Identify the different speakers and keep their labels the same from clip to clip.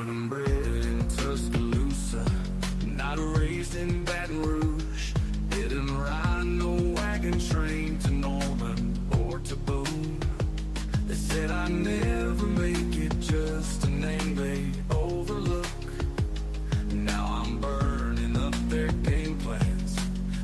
Speaker 1: born and bred in Tuscaloosa, not raised in Baton Rouge. Didn't ride no wagon train to Norman or to Boone. They said I'd never make it, just a name they overlook. Now I'm burning up their game plans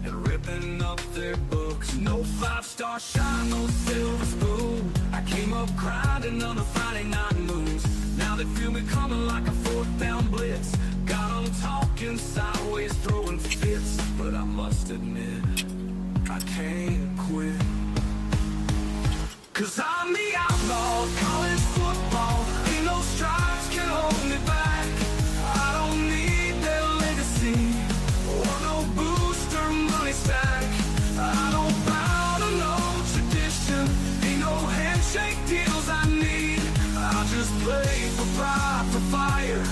Speaker 1: and ripping up their books. No 5-star shine, no silver spoon. I came up grinding on a Friday night moons. Now they feel me coming like a 4th down blitz. Got 'em talking sideways, throwing fits. But I must admit, I can't quit. 'Cause I'm the outlaw of college football. Ain't no stripes can hold me back. I don't need their legacy or no booster money stack. I don't bow to no tradition. Ain't no handshake deals I need. I just play for pride, for fire,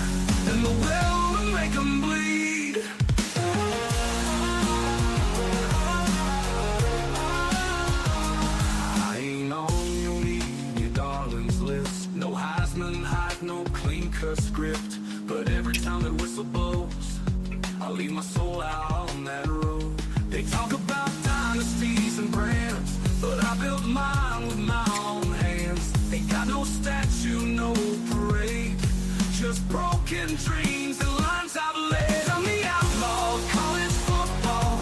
Speaker 1: and the will to make 'em bleed. I ain't on your media darlings list. No Heisman hype, no clean-cut script. But every time that whistle blows, I leave my soul out on that road. They talk about dynasties and brands, but I built mine with my own hands. Ain't got no statue, no parade, just broken dreams and lines I've laid. I'm the outlaw of college football,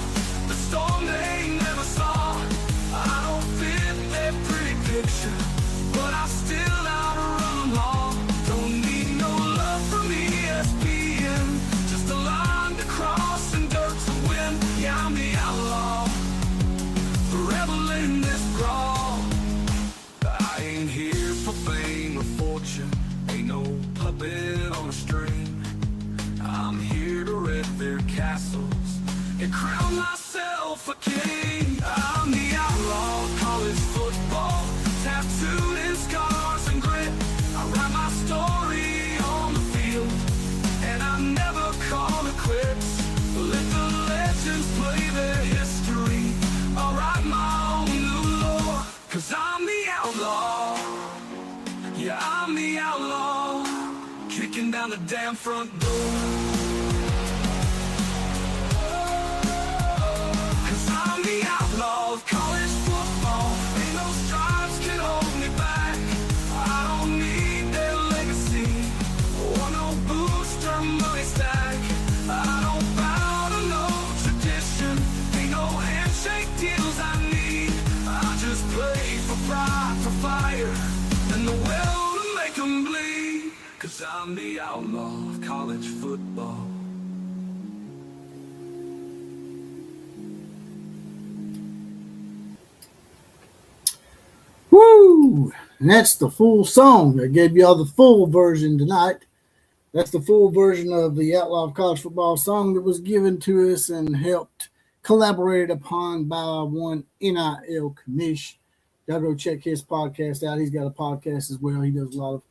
Speaker 1: the storm they never saw. I don't fit their pretty picture, but I still outrun them all. Don't need no love from ESPN, just a line to cross and dirt to win. Yeah, I'm the outlaw, the rebel in this brawl. I ain't here for fame or fortune, ain't no puppet on a string. I'm here to rid their castles and crown myself a king. I'm the outlaw of college football, tattooed in scars and grit. I write my story on the field, and I never call it quits. Let the legends play their history. I'll write my own new lore, 'cause I'm the outlaw. Yeah, I'm the outlaw, kicking down the damn front door. 'Cause I'm the outlaw of college football. Ain't no stripes can hold me back. I don't need their legacy or no booster money stack. I don't bow to no tradition. Ain't no handshake deals I need. I just play for pride, for fire, and the will to make 'em bleed. 'Cause I'm the outlaw of college football.
Speaker 2: Woo! And that's the full song. I gave y'all the full version tonight. That's the full version of the Outlaw of College Football song that was given to us and helped collaborated upon by one NIL Commish. Y'all go check his podcast out. He's got a podcast as well. He does a lot of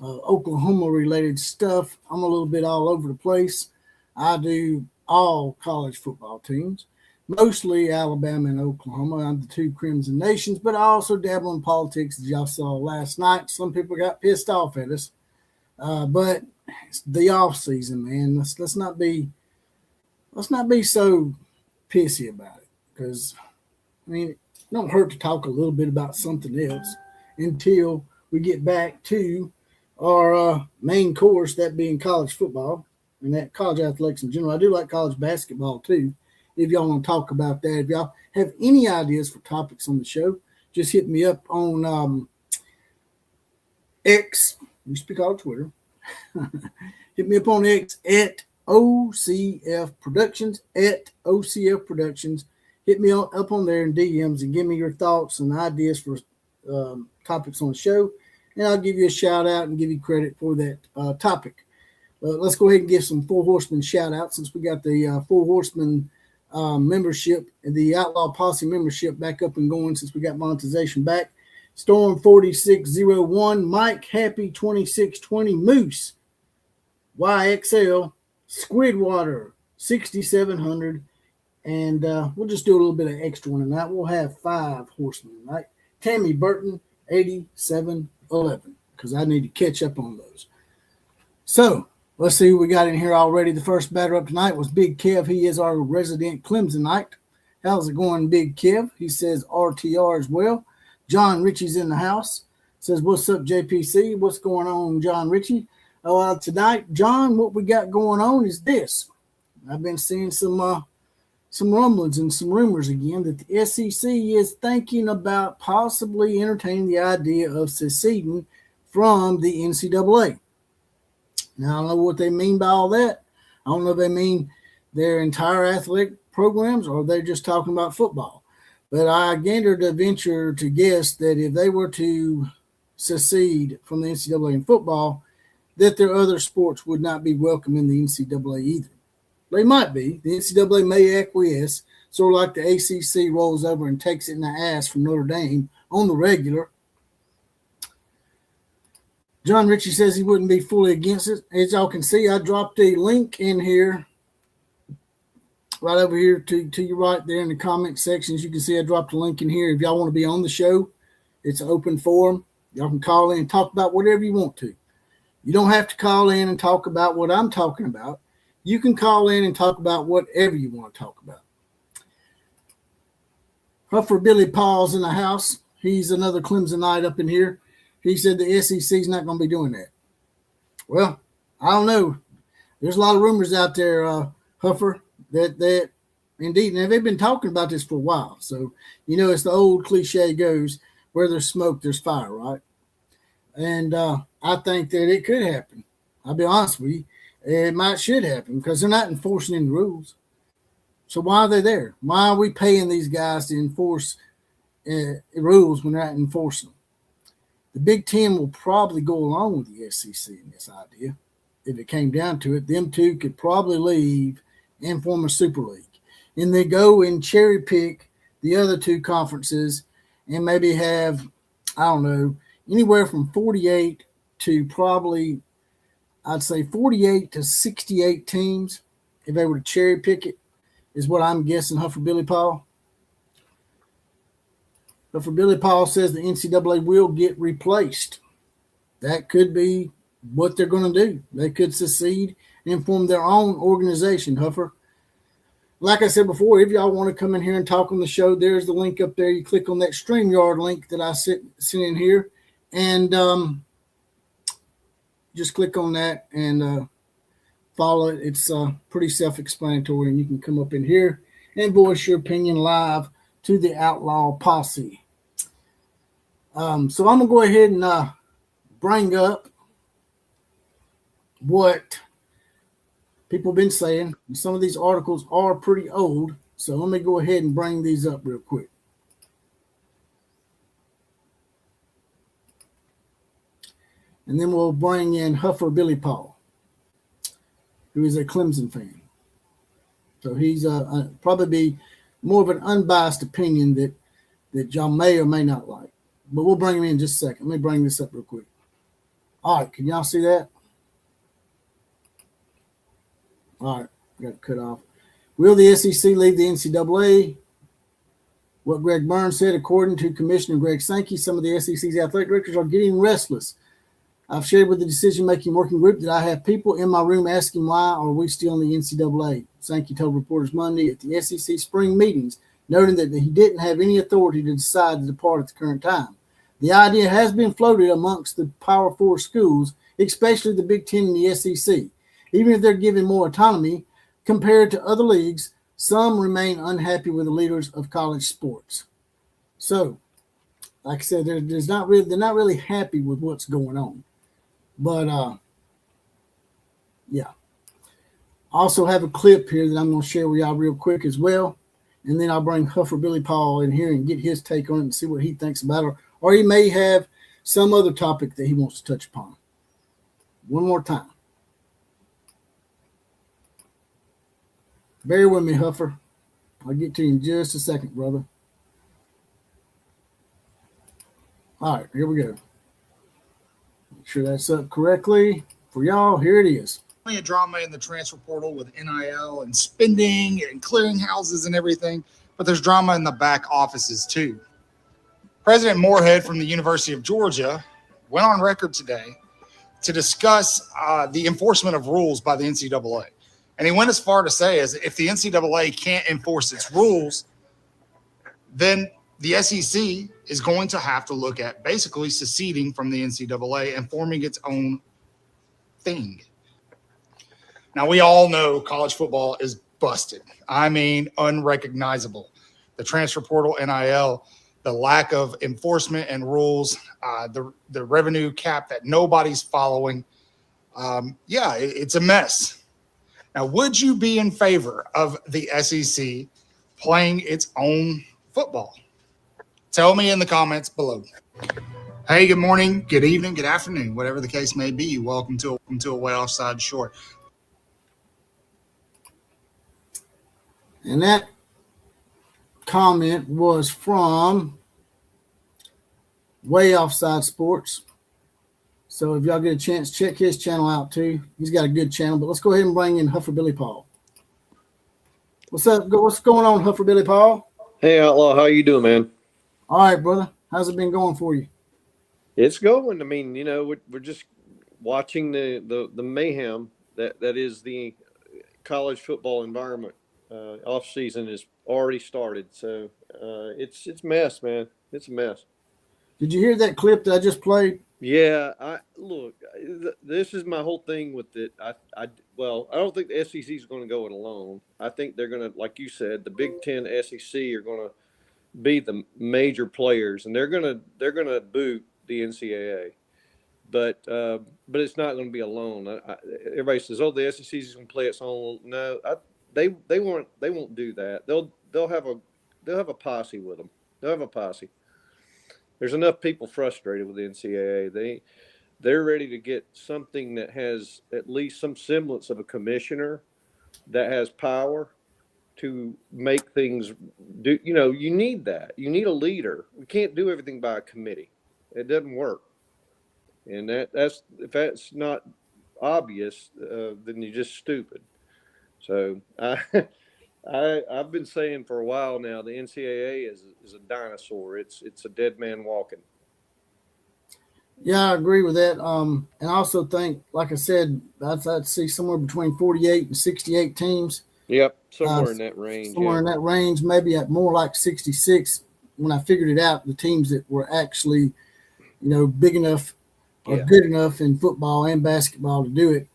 Speaker 2: Oklahoma-related stuff. I'm a little bit all over the place. I do all college football teams, mostly Alabama and Oklahoma. I'm the two Crimson Nations, but I also dabble in politics, as y'all saw last night. Some people got pissed off at us, but it's the off season, man. Let's not be so pissy about it, because I mean, it don't hurt to talk a little bit about something else until we get back to our main course, that being college football and that college athletics in general. I do like college basketball too. If y'all want to talk about that, if y'all have any ideas for topics on the show, just hit me up on X. Used to be called Twitter. Hit me up on X at OCF Productions, at OCF Productions. Hit me up on there in DMs and give me your thoughts and ideas for topics on the show, and I'll give you a shout out and give you credit for that topic. Let's go ahead and give some Four Horsemen shout out, since we got the Four Horsemen membership and the Outlaw Posse membership back up and going since we got monetization back. Storm 4601, Mike Happy 2620, Moose YXL, Squidwater 6700, and we'll just do a little bit of extra one tonight. We'll have 5 horsemen tonight. Tammy Burton 8711, because I need to catch up on those. So Let's see who we got in here already. The first batter up tonight was Big Kev. He is our resident Clemsonite. How's it going, Big Kev? He says RTR as well. John Ritchie's in the house. Says, what's up, JPC? What's going on, John Ritchie? Tonight, John, what we got going on is this. I've been seeing some rumblings and some rumors again that the SEC is thinking about possibly entertaining the idea of seceding from the NCAA. Now, I don't know what they mean by all that. I don't know if they mean their entire athletic programs or they're just talking about football. But I ventured to venture to guess that if they were to secede from the NCAA in football, that their other sports would not be welcome in the NCAA either. They might be. The NCAA may acquiesce, sort of like the ACC rolls over and takes it in the ass from Notre Dame on the regular. John Ritchie says he wouldn't be fully against it. As y'all can see, I dropped a link in here, right over here to your right there in the comment sections. You can see I dropped a link in here. If y'all want to be on the show, it's an open forum. Y'all can call in and talk about whatever you want to. You don't have to call in and talk about what I'm talking about. You can call in and talk about whatever you want to talk about. Huffer Billy Paul's in the house. He's another Clemsonite up in here. He said the SEC's not going to be doing that. Well, I don't know. There's a lot of rumors out there, Huffer, that indeed, and they've been talking about this for a while. So, you know, it's the old cliche goes, where there's smoke, there's fire, right? And I think that it could happen. I'll be honest with you. It should happen because they're not enforcing any rules. So why are they there? Why are we paying these guys to enforce rules when they're not enforcing them? The Big Ten will probably go along with the SEC in this idea. If it came down to it, them two could probably leave and form a super league. And they go and cherry pick the other two conferences and maybe have, I don't know, anywhere from 48 to probably, I'd say 48 to 68 teams, if they were to cherry pick it, is what I'm guessing, Huffer Billy Paul. Huffer Billy Paul says the NCAA will get replaced. That could be what they're going to do. They could secede and form their own organization, Huffer. Like I said before, if y'all want to come in here and talk on the show, there's the link up there. You click on that StreamYard link that I sent in here, and just click on that and follow it. It's pretty self-explanatory, and you can come up in here and voice your opinion live to the Outlaw Posse. So I'm going to go ahead and bring up what people have been saying. Some of these articles are pretty old, so let me go ahead and bring these up real quick. And then we'll bring in Huffer Billy Paul, who is a Clemson fan. So he's probably be more of an unbiased opinion that y'all may or may not like. But we'll bring him in just a second. Let me bring this up real quick. All right, can y'all see that? All right, got it cut off. Will the SEC leave the NCAA? What Greg Burns said, according to Commissioner Greg Sankey, some of the SEC's athletic directors are getting restless. I've shared with the decision-making working group that I have people in my room asking why are we still in the NCAA. Sankey told reporters Monday at the SEC spring meetings, noting that he didn't have any authority to decide to depart at the current time. The idea has been floated amongst the Power Four schools, especially the Big Ten and the SEC. Even if they're given more autonomy compared to other leagues, some remain unhappy with the leaders of college sports. So, like I said, they're not really happy with what's going on. But, yeah. I also have a clip here that I'm going to share with y'all real quick as well. And then I'll bring Huffer Billy Paul in here and get his take on it and see what he thinks about it. Or he may have some other topic that he wants to touch upon. One more time. Bear with me, Huffer. I'll get to you in just a second, brother. All right, here we go. Make sure that's up correctly for y'all. Here it is.
Speaker 3: Plenty of drama in the transfer portal with NIL and spending and clearing houses and everything, but there's drama in the back offices too. President Moorhead from the University of Georgia went on record today to discuss the enforcement of rules by the NCAA. And he went as far to say as if the NCAA can't enforce its rules, then the SEC is going to have to look at basically seceding from the NCAA and forming its own thing. Now, we all know college football is busted. I mean, unrecognizable. The transfer portal, NIL, the lack of enforcement and rules, the revenue cap that nobody's following. It's a mess. Now, would you be in favor of the SEC playing its own football? Tell me in the comments below. Hey, good morning, good evening, good afternoon, whatever the case may be. Welcome to a Way Offside Short.
Speaker 2: And that comment was from Way Offside Sports. So if y'all get a chance, check his channel out too. He's got a good channel. But let's go ahead and bring in Huffer Billy Paul. What's up? What's going on, Huffer Billy Paul?
Speaker 4: Hey, Outlaw, how you doing, man?
Speaker 2: All right, brother. How's it been going for you?
Speaker 4: It's going. I mean, we're just watching the mayhem that is the college football environment. Off season is already started, so it's a mess, man. It's a mess.
Speaker 2: Did you hear that clip that I just played?
Speaker 4: Yeah, this is my whole thing with it. I don't think the SEC is going to go it alone. I think they're going to, like you said, the Big Ten, SEC are going to be the major players, and they're going to boot the NCAA. But it's not going to be alone. Everybody says, "Oh, the SEC is going to play its own." No, they won't do that. They'll have a posse with them. They'll have a posse. There's enough people frustrated with the NCAA. They're ready to get something that has at least some semblance of a commissioner that has power to make things do. You need that. You need a leader. We can't do everything by a committee. It doesn't work. And if that's not obvious, then you're just stupid. So I've been saying for a while now, the NCAA is a dinosaur. It's a dead man walking.
Speaker 2: Yeah, I agree with that. And I also think, like I said, I'd see somewhere between 48 and 68 teams.
Speaker 4: Yep, somewhere in that range.
Speaker 2: Somewhere in that range, maybe at more like 66. When I figured it out, the teams that were actually, big enough or good enough in football and basketball to do it,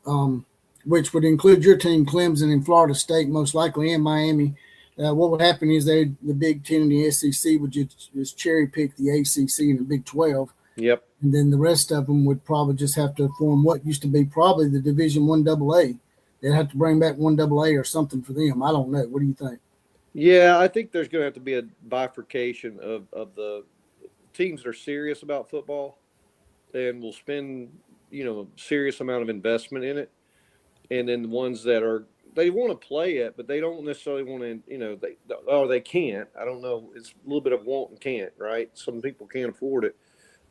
Speaker 2: which would include your team, Clemson, and Florida State, most likely, and Miami. What would happen is the Big Ten and the SEC would just cherry pick the ACC and the Big 12.
Speaker 4: Yep.
Speaker 2: And then the rest of them would probably just have to form what used to be probably the Division I AA. They'd have to bring back 1AA or something for them. I don't know. What do you think?
Speaker 4: Yeah, I think there's going to have to be a bifurcation of the teams that are serious about football and will spend, a serious amount of investment in it. And then the ones that they want to play it, but they don't necessarily want to, they can't. I don't know. It's a little bit of want and can't, right? Some people can't afford it.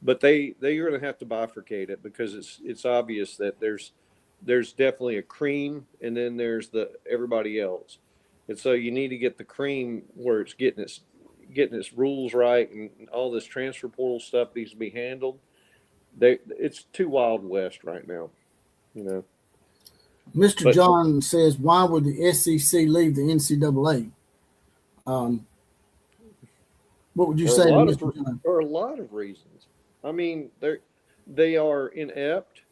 Speaker 4: But they're going to have to bifurcate it because it's obvious that there's definitely a cream and then there's everybody else. And so you need to get the cream where it's getting its rules right and all this transfer portal stuff needs to be handled. It's too Wild West right now,
Speaker 2: Mr. John says, why would the SEC leave the NCAA? What would you say to Mr. John?
Speaker 4: There are a lot of reasons. I mean, they are inept.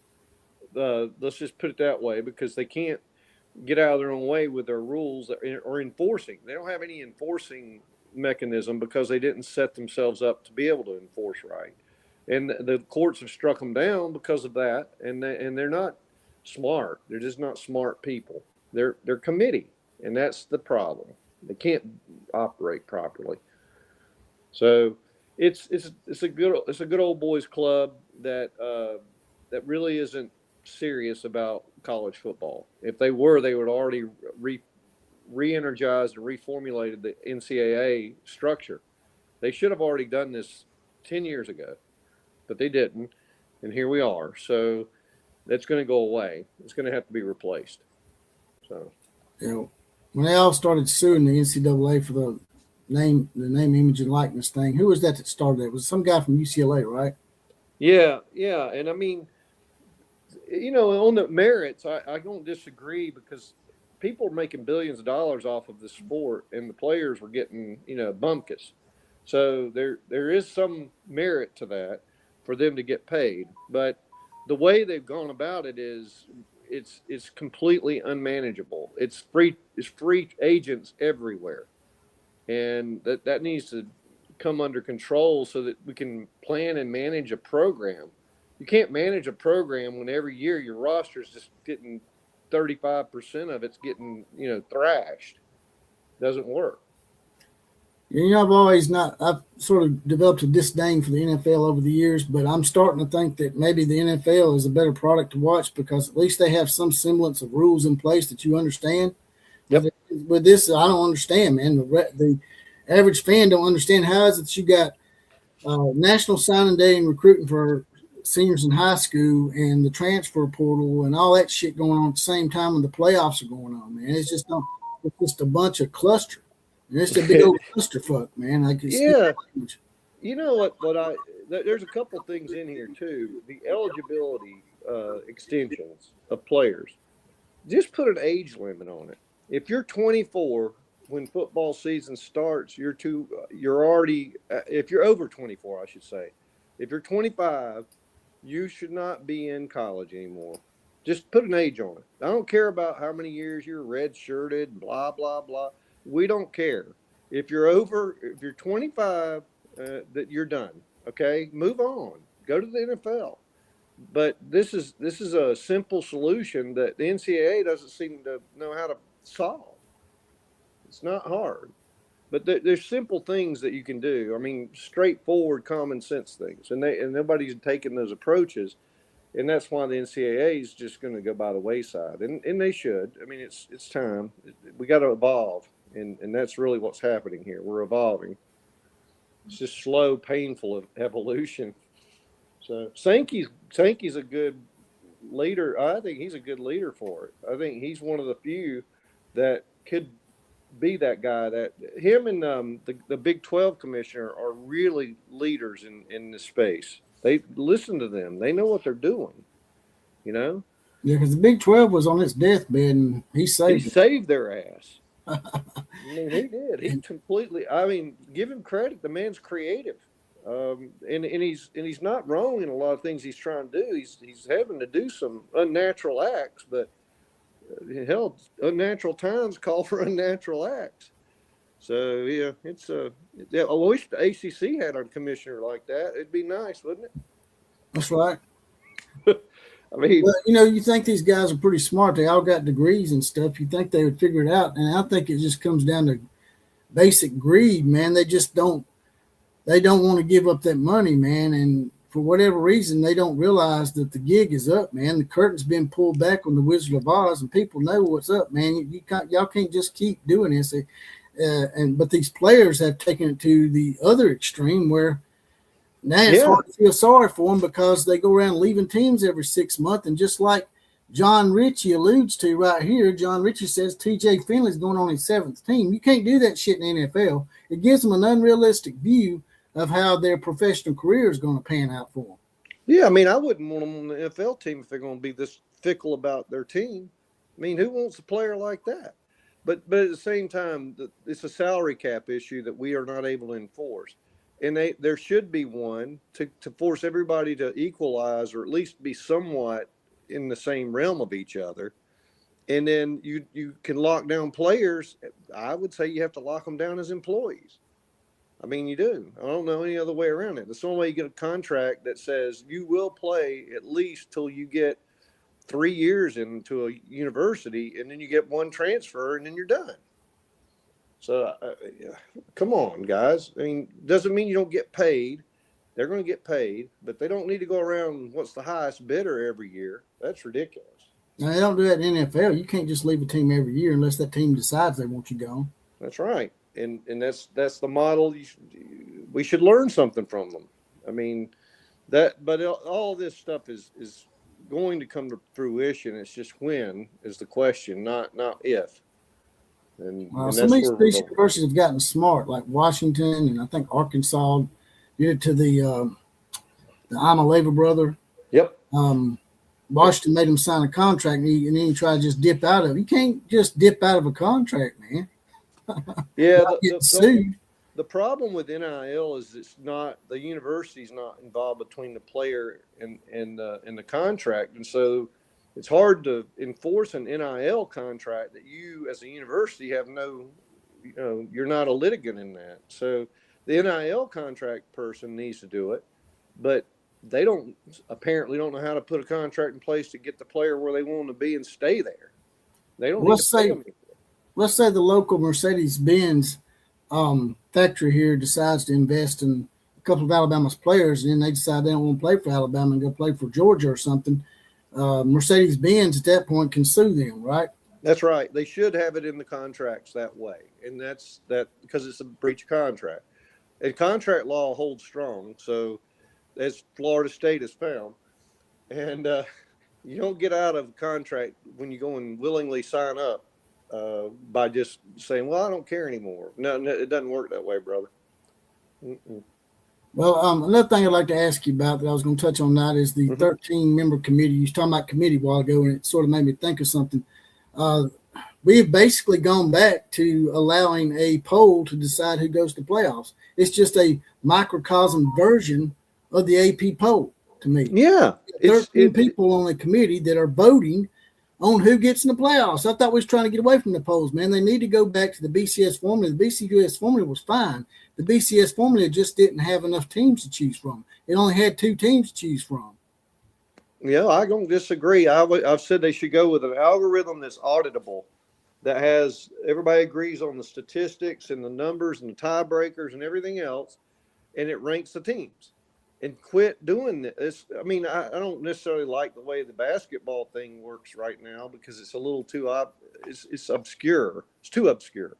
Speaker 4: Let's just put it that way, because they can't get out of their own way with their rules or enforcing. They don't have any enforcing mechanism because they didn't set themselves up to be able to enforce right. And the courts have struck them down because of that. And they're not smart. They're just not smart people. They're committee, and that's the problem. They can't operate properly. So it's a good old boys club that really isn't serious about college football. If they were, they would already re-energized and reformulated the NCAA structure. They should have already done this 10 years ago, but they didn't, and here we are. So that's going to go away. It's going to have to be replaced. So,
Speaker 2: when they all started suing the NCAA for the name, image, and likeness thing, who was that started it? It was some guy from UCLA, right?
Speaker 4: Yeah, and I mean, On the merits, I don't disagree because people are making billions of dollars off of the sport, and the players were getting, bumkus. So there is some merit to that for them to get paid, but the way they've gone about it is it's completely unmanageable. It's free agents everywhere, and that needs to come under control so that we can plan and manage a program. You can't manage a program when every year your roster is just getting 35% of it's getting thrashed. Doesn't work.
Speaker 2: I've sort of developed a disdain for the NFL over the years, but I'm starting to think that maybe the NFL is a better product to watch because at least they have some semblance of rules in place that you understand.
Speaker 4: Yep.
Speaker 2: With this, I don't understand, man. The average fan don't understand how is it that you got National Signing Day and recruiting for seniors in high school and the transfer portal and all that shit going on at the same time when the playoffs are going on, man. It's just a bunch of cluster. It's a big old clusterfuck, man.
Speaker 4: Yeah. You know what there's a couple things in here too. The eligibility extensions of players. Just put an age limit on it. If you're 24 when football season starts, you're already if you're over 24, I should say. If you're 25, you should not be in college anymore. Just put an age on it. I don't care about how many years you're red-shirted, blah, blah, blah. We don't care. If you're 25, that you're done. Okay, move on. Go to the NFL. But this is a simple solution that the NCAA doesn't seem to know how to solve. It's not hard, but there's simple things that you can do. I mean, straightforward, common sense things, and nobody's taking those approaches, and that's why the NCAA is just going to go by the wayside, and they should. I mean, it's time. We got to evolve. And that's really what's happening here. We're evolving. It's just slow, painful evolution. So Sankey's a good leader. I think he's a good leader for it. I think he's one of the few that could be that guy. That him and the Big 12 commissioner are really leaders in this space. They listen to them. They know what they're doing.
Speaker 2: Yeah, because the Big 12 was on its deathbed, and he
Speaker 4: saved their ass. I mean, he did. He completely. I mean, give him credit. The man's creative, and he's not wrong in a lot of things he's trying to do. He's having to do some unnatural acts, but hell, unnatural times call for unnatural acts. So yeah, I wish the ACC had a commissioner like that. It'd be nice, wouldn't it?
Speaker 2: That's right.
Speaker 4: I mean,
Speaker 2: well, you think these guys are pretty smart. They all got degrees and stuff. You think they would figure it out. And I think it just comes down to basic greed, man. They just don't want to give up that money, man. And for whatever reason, they don't realize that the gig is up, man. The curtain's been pulled back on the Wizard of Oz, and people know what's up, man. Y'all can't just keep doing this. But these players have taken it to the other extreme where now it's hard to feel sorry for them because they go around leaving teams every 6 months. And just like John Ritchie alludes to right here, John Ritchie says TJ Finley's going on his 7th team. You can't do that shit in the NFL. It gives them an unrealistic view of how their professional career is going to pan out for them.
Speaker 4: Yeah, I mean, I wouldn't want them on the NFL team if they're going to be this fickle about their team. I mean, who wants a player like that? But at the same time, it's a salary cap issue that we are not able to enforce. And there should be one to force everybody to equalize or at least be somewhat in the same realm of each other. And then you can lock down players. I would say you have to lock them down as employees. I mean, you do. I don't know any other way around it. That's the only way you get a contract that says you will play at least till you get 3 years into a university, and then you get one transfer, and then you're done. So, come on, guys. I mean, doesn't mean you don't get paid. They're going to get paid, but they don't need to go around what's the highest bidder every year. That's ridiculous.
Speaker 2: Now, they don't do that in the NFL. You can't just leave a team every year unless that team decides they want you gone.
Speaker 4: That's right. And that's the model. We should learn something from them. I mean, but all this stuff is going to come to fruition. It's just when is the question, not if. And
Speaker 2: some of these universities have gotten smart, like Washington and I think Arkansas did it to the Imaleva brother.
Speaker 4: Yep.
Speaker 2: Washington made him sign a contract, and then he tried to just dip out of it. You can't just dip out of a contract, man.
Speaker 4: Yeah,
Speaker 2: Get sued.
Speaker 4: the problem with NIL is it's not the university's not involved between the player and the contract, and so it's hard to enforce an NIL contract that you as a university have no, you're not a litigant in that. So the NIL contract person needs to do it, but they apparently don't know how to put a contract in place to get the player where they want to be and stay there. They don't need to pay them.
Speaker 2: Let's say the local Mercedes-Benz factory here decides to invest in a couple of Alabama's players, and then they decide they don't want to play for Alabama and go play for Georgia or something. Mercedes-Benz at that point can sue them, right?
Speaker 4: That's right. They should have it in the contracts that way, and that's because it's a breach of contract. And contract law holds strong, so as Florida State has found, and you don't get out of a contract when you go and willingly sign up by just saying, well, I don't care anymore. No, it doesn't work that way, brother. Mm-mm.
Speaker 2: Well, another thing I'd like to ask you about that I was going to touch on that is the 13-member committee. You were talking about committee a while ago, and it sort of made me think of something. We have basically gone back to allowing a poll to decide who goes to playoffs. It's just a microcosm version of the AP poll to me.
Speaker 4: Yeah.
Speaker 2: 13 people on the committee that are voting on who gets in the playoffs. I thought we was trying to get away from the polls, man. They need to go back to the BCS formula. The BCS formula was fine. The BCS formula just didn't have enough teams to choose from. It only had 2 teams to choose from.
Speaker 4: Yeah, I don't disagree. I've said they should go with an algorithm that's auditable, that has everybody agrees on the statistics and the numbers and the tiebreakers and everything else, and it ranks the teams. And quit doing this. I mean, I don't necessarily like the way the basketball thing works right now because it's a little too it's obscure. It's too obscure.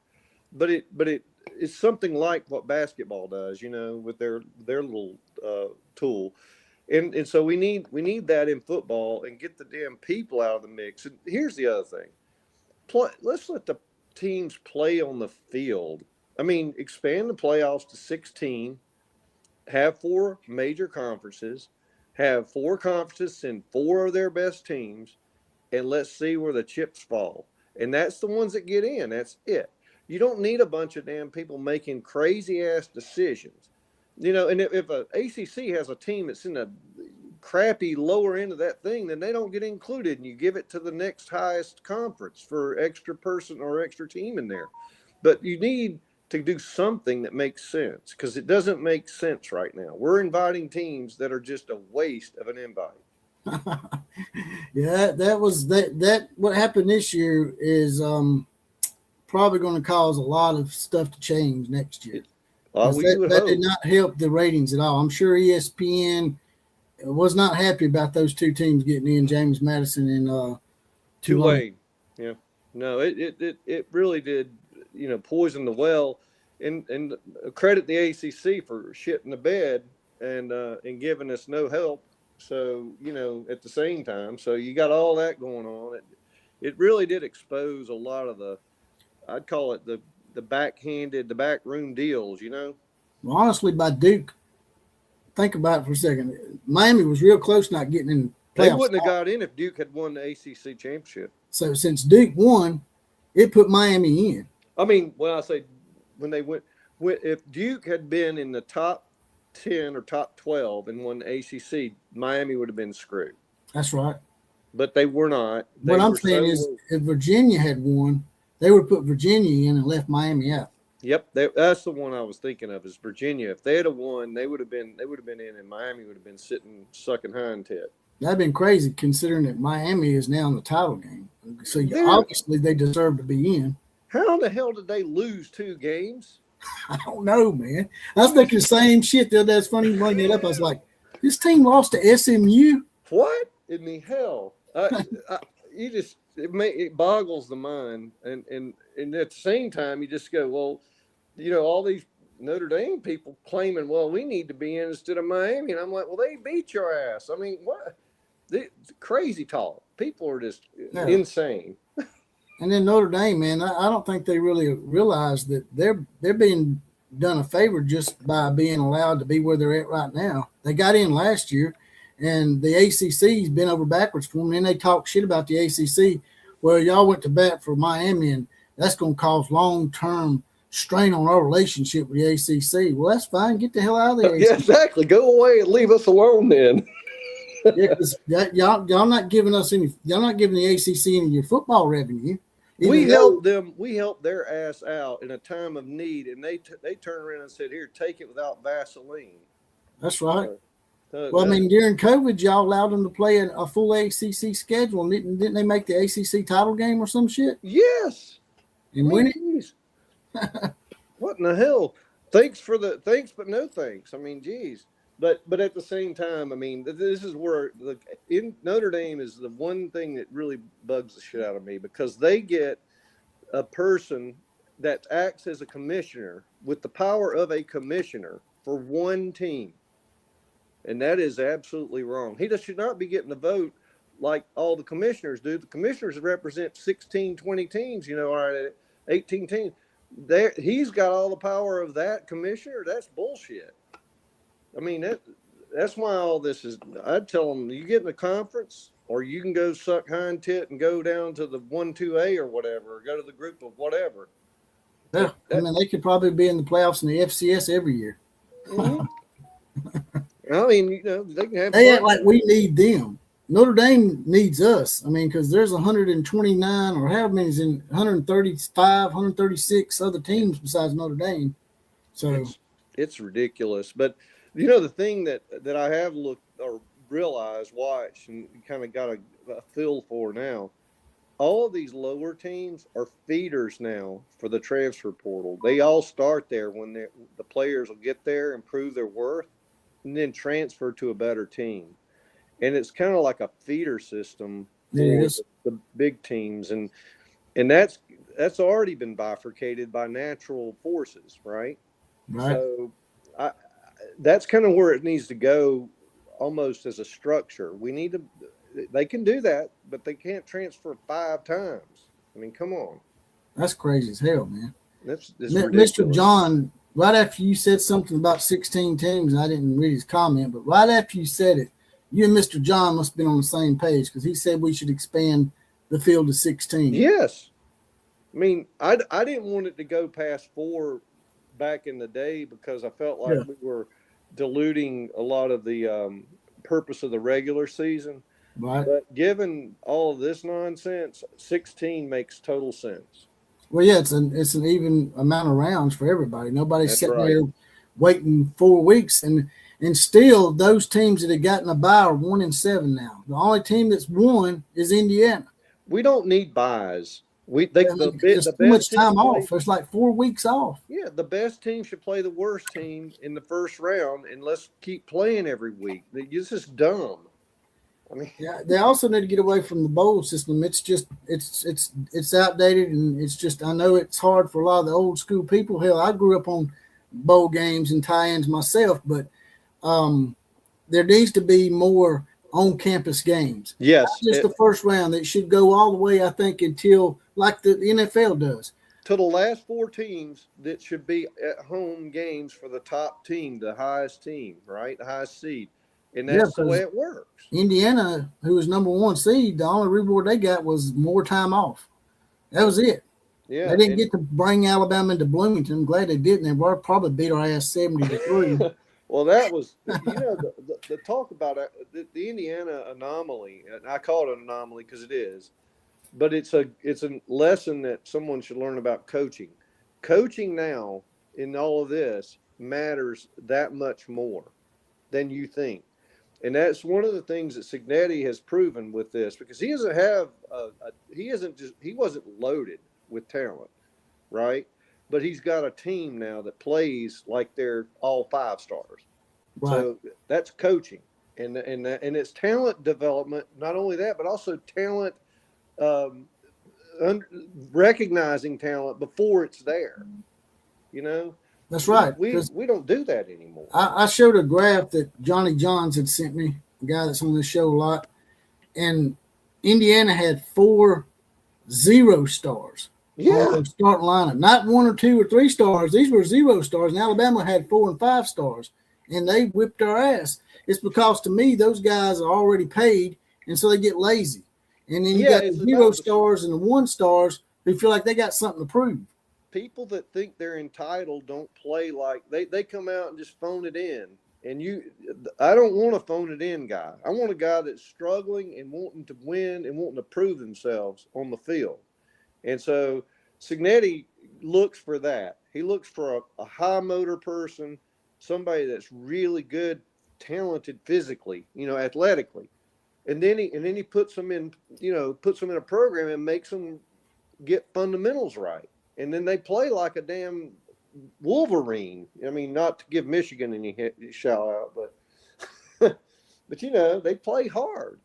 Speaker 4: But it's something like what basketball does, with their little tool. And so we need that in football and get the damn people out of the mix. And here's the other thing. Let's let the teams play on the field. I mean, expand the playoffs to 16. Have 4 major conferences, have 4 conferences send 4 of their best teams, and let's see where the chips fall. And that's the ones that get in. That's it. You don't need a bunch of damn people making crazy-ass decisions. And if a ACC has a team that's in the crappy lower end of that thing, then they don't get included, and you give it to the next highest conference for extra person or extra team in there. But you need to do something that makes sense, because it doesn't make sense right now. We're inviting teams that are just a waste of an invite.
Speaker 2: Yeah, that was that. What happened this year is probably going to cause a lot of stuff to change next year. That did not help the ratings at all. I'm sure ESPN was not happy about those 2 teams getting in, James Madison and
Speaker 4: Tulane. Yeah, no, it really did. Poison the well, and credit the ACC for shitting the bed and giving us no help. So, at the same time, so you got all that going on. It really did expose a lot of I'd call it the backroom deals,
Speaker 2: Well, honestly, by Duke, think about it for a second. Miami was real close not getting in the playoffs.
Speaker 4: They wouldn't have got in if Duke had won the ACC championship.
Speaker 2: So since Duke won, it put Miami in.
Speaker 4: I mean, when I say when they went, if Duke had been in the top 10 or top 12 and won the ACC, Miami would have been screwed.
Speaker 2: That's right.
Speaker 4: But they were not.
Speaker 2: What I'm saying is, if Virginia had won, they would have put Virginia in and left Miami out.
Speaker 4: Yep, that's the one I was thinking of, is Virginia. If they had won, they would have been in, and Miami would have been sitting sucking hind tit.
Speaker 2: That'd been crazy, considering that Miami is now in the title game. So obviously they deserve to be in.
Speaker 4: How the hell did they lose 2 games?
Speaker 2: I don't know, man. I was thinking the same shit the other day. That's funny you bring it up. I was like, this team lost to SMU?
Speaker 4: What in the hell? It boggles the mind. And at the same time, you just go, well, all these Notre Dame people claiming, well, we need to be in instead of Miami. And I'm like, well, they beat your ass. I mean, what? Crazy talk. People are just insane.
Speaker 2: And then Notre Dame, man, I don't think they really realize that they're being done a favor just by being allowed to be where they're at right now. They got in last year, and the ACC's been over backwards for them. And they talk shit about the ACC. Well, y'all went to bat for Miami, and that's going to cause long-term strain on our relationship with the ACC. Well, that's fine. Get the hell out of the ACC.
Speaker 4: Yeah, exactly. Go away and leave us alone then.
Speaker 2: Yeah, because y'all not giving us any. Y'all not giving the ACC any of your football revenue.
Speaker 4: We helped them. We helped their ass out in a time of need, and they turned around and said, "Here, take it without Vaseline."
Speaker 2: That's right. Well, I mean, during COVID, y'all allowed them to play a full ACC schedule, and didn't they make the ACC title game or some shit?
Speaker 4: Yes.
Speaker 2: And win it?
Speaker 4: What in the hell? Thanks, but no thanks. I mean, geez. But at the same time, I mean, this is where in Notre Dame is the one thing that really bugs the shit out of me, because they get a person that acts as a commissioner with the power of a commissioner for one team. And that is absolutely wrong. He should not be getting the vote like all the commissioners do. The commissioners represent 16, 20 teams, or 18 teams. He's got all the power of that commissioner. That's bullshit. I mean, that's why all this is. I'd tell them, you get in a conference, or you can go suck hind tit and go down to the 1-2A or whatever, or go to the group of whatever.
Speaker 2: Yeah, I mean, they could probably be in the playoffs in the FCS every year.
Speaker 4: Mm-hmm. I mean, they can have.
Speaker 2: They act like we need them. Notre Dame needs us. I mean, because there's 129 or however many is in 135, 136 other teams besides Notre Dame. So
Speaker 4: it's ridiculous. But the thing that I have looked or realized, watched, and kind of got a feel for now, all of these lower teams are feeders now for the transfer portal. They all start there when the players will get there and prove their worth, and then transfer to a better team. And it's kind of like a feeder system for the big teams, and that's already been bifurcated by natural forces, right?
Speaker 2: Right.
Speaker 4: So that's kind of where it needs to go, almost as a structure. They can do that, but they can't transfer 5 times. I mean, come on.
Speaker 2: That's crazy as hell, man.
Speaker 4: That's
Speaker 2: Mr. John, right after you said something about 16 teams, and I didn't read his comment, but right after you said it, you and Mr. John must have been on the same page, because he said we should expand the field to 16.
Speaker 4: Yes. I mean, I didn't want it to go past 4 back in the day, because I felt like we were diluting a lot of the purpose of the regular season.
Speaker 2: Right.
Speaker 4: But given all of this nonsense, 16 makes total sense.
Speaker 2: Well, yeah, it's an even amount of rounds for everybody. Nobody's
Speaker 4: That's
Speaker 2: sitting
Speaker 4: right.
Speaker 2: there waiting 4 weeks, and still those teams that have gotten a bye are 1-7 now. The only team that's won is Indiana.
Speaker 4: We don't need buys.
Speaker 2: There's too much time off. There's like 4 weeks off.
Speaker 4: Yeah, the best team should play the worst team in the first round, and let's keep playing every week. This is dumb. I mean,
Speaker 2: yeah, they also need to get away from the bowl system. It's just it's outdated, and it's just, I know it's hard for a lot of the old school people. Hell, I grew up on bowl games and tie-ins myself, but there needs to be more on-campus games.
Speaker 4: yes,
Speaker 2: Not just the first round. It should go all the way, I think, until like the NFL does.
Speaker 4: to the last 4 teams that should be at home games for the top team, the highest team, right, the highest seed, and that's the way it works.
Speaker 2: Indiana, who was number 1 seed, the only reward they got was more time off. That was it.
Speaker 4: Yeah,
Speaker 2: They didn't get to bring Alabama into Bloomington. I'm glad they didn't. They probably beat our ass 70-3.
Speaker 4: Well, that was, the talk about the Indiana anomaly, and I call it an anomaly because it is, but it's a lesson that someone should learn about coaching. Coaching now in all of this matters that much more than you think. And that's one of the things that Cignetti has proven with this, because he doesn't have he wasn't loaded with talent, right? But he's got a team now that plays like they're all 5 stars.
Speaker 2: Right.
Speaker 4: So that's coaching, and it's talent development. Not only that, but also talent, recognizing talent before it's there.
Speaker 2: That's right.
Speaker 4: We don't do that anymore.
Speaker 2: I showed a graph that Johnny Johns had sent me, a guy that's on this show a lot, and Indiana had 4 0 stars.
Speaker 4: Yeah.
Speaker 2: Starting lineup, not 1 or 2 or 3 stars. These were 0 stars, and Alabama had 4 and 5 stars. and they whipped our ass. It's because to me those guys are already paid, and so they get lazy. And then you got the hero stars and the 1-stars who feel like they got something to prove.
Speaker 4: People that think they're entitled don't play like they come out and just phone it in. And I don't want a phone it in guy. I want a guy that's struggling and wanting to win and wanting to prove themselves on the field. And so Cignetti looks for that. He looks for a high motor person, somebody that's really good, talented physically, athletically. And then he puts them in, puts them in a program and makes them get fundamentals right. And then they play like a damn Wolverine. I mean, not to give Michigan any shout out, but but they play hard,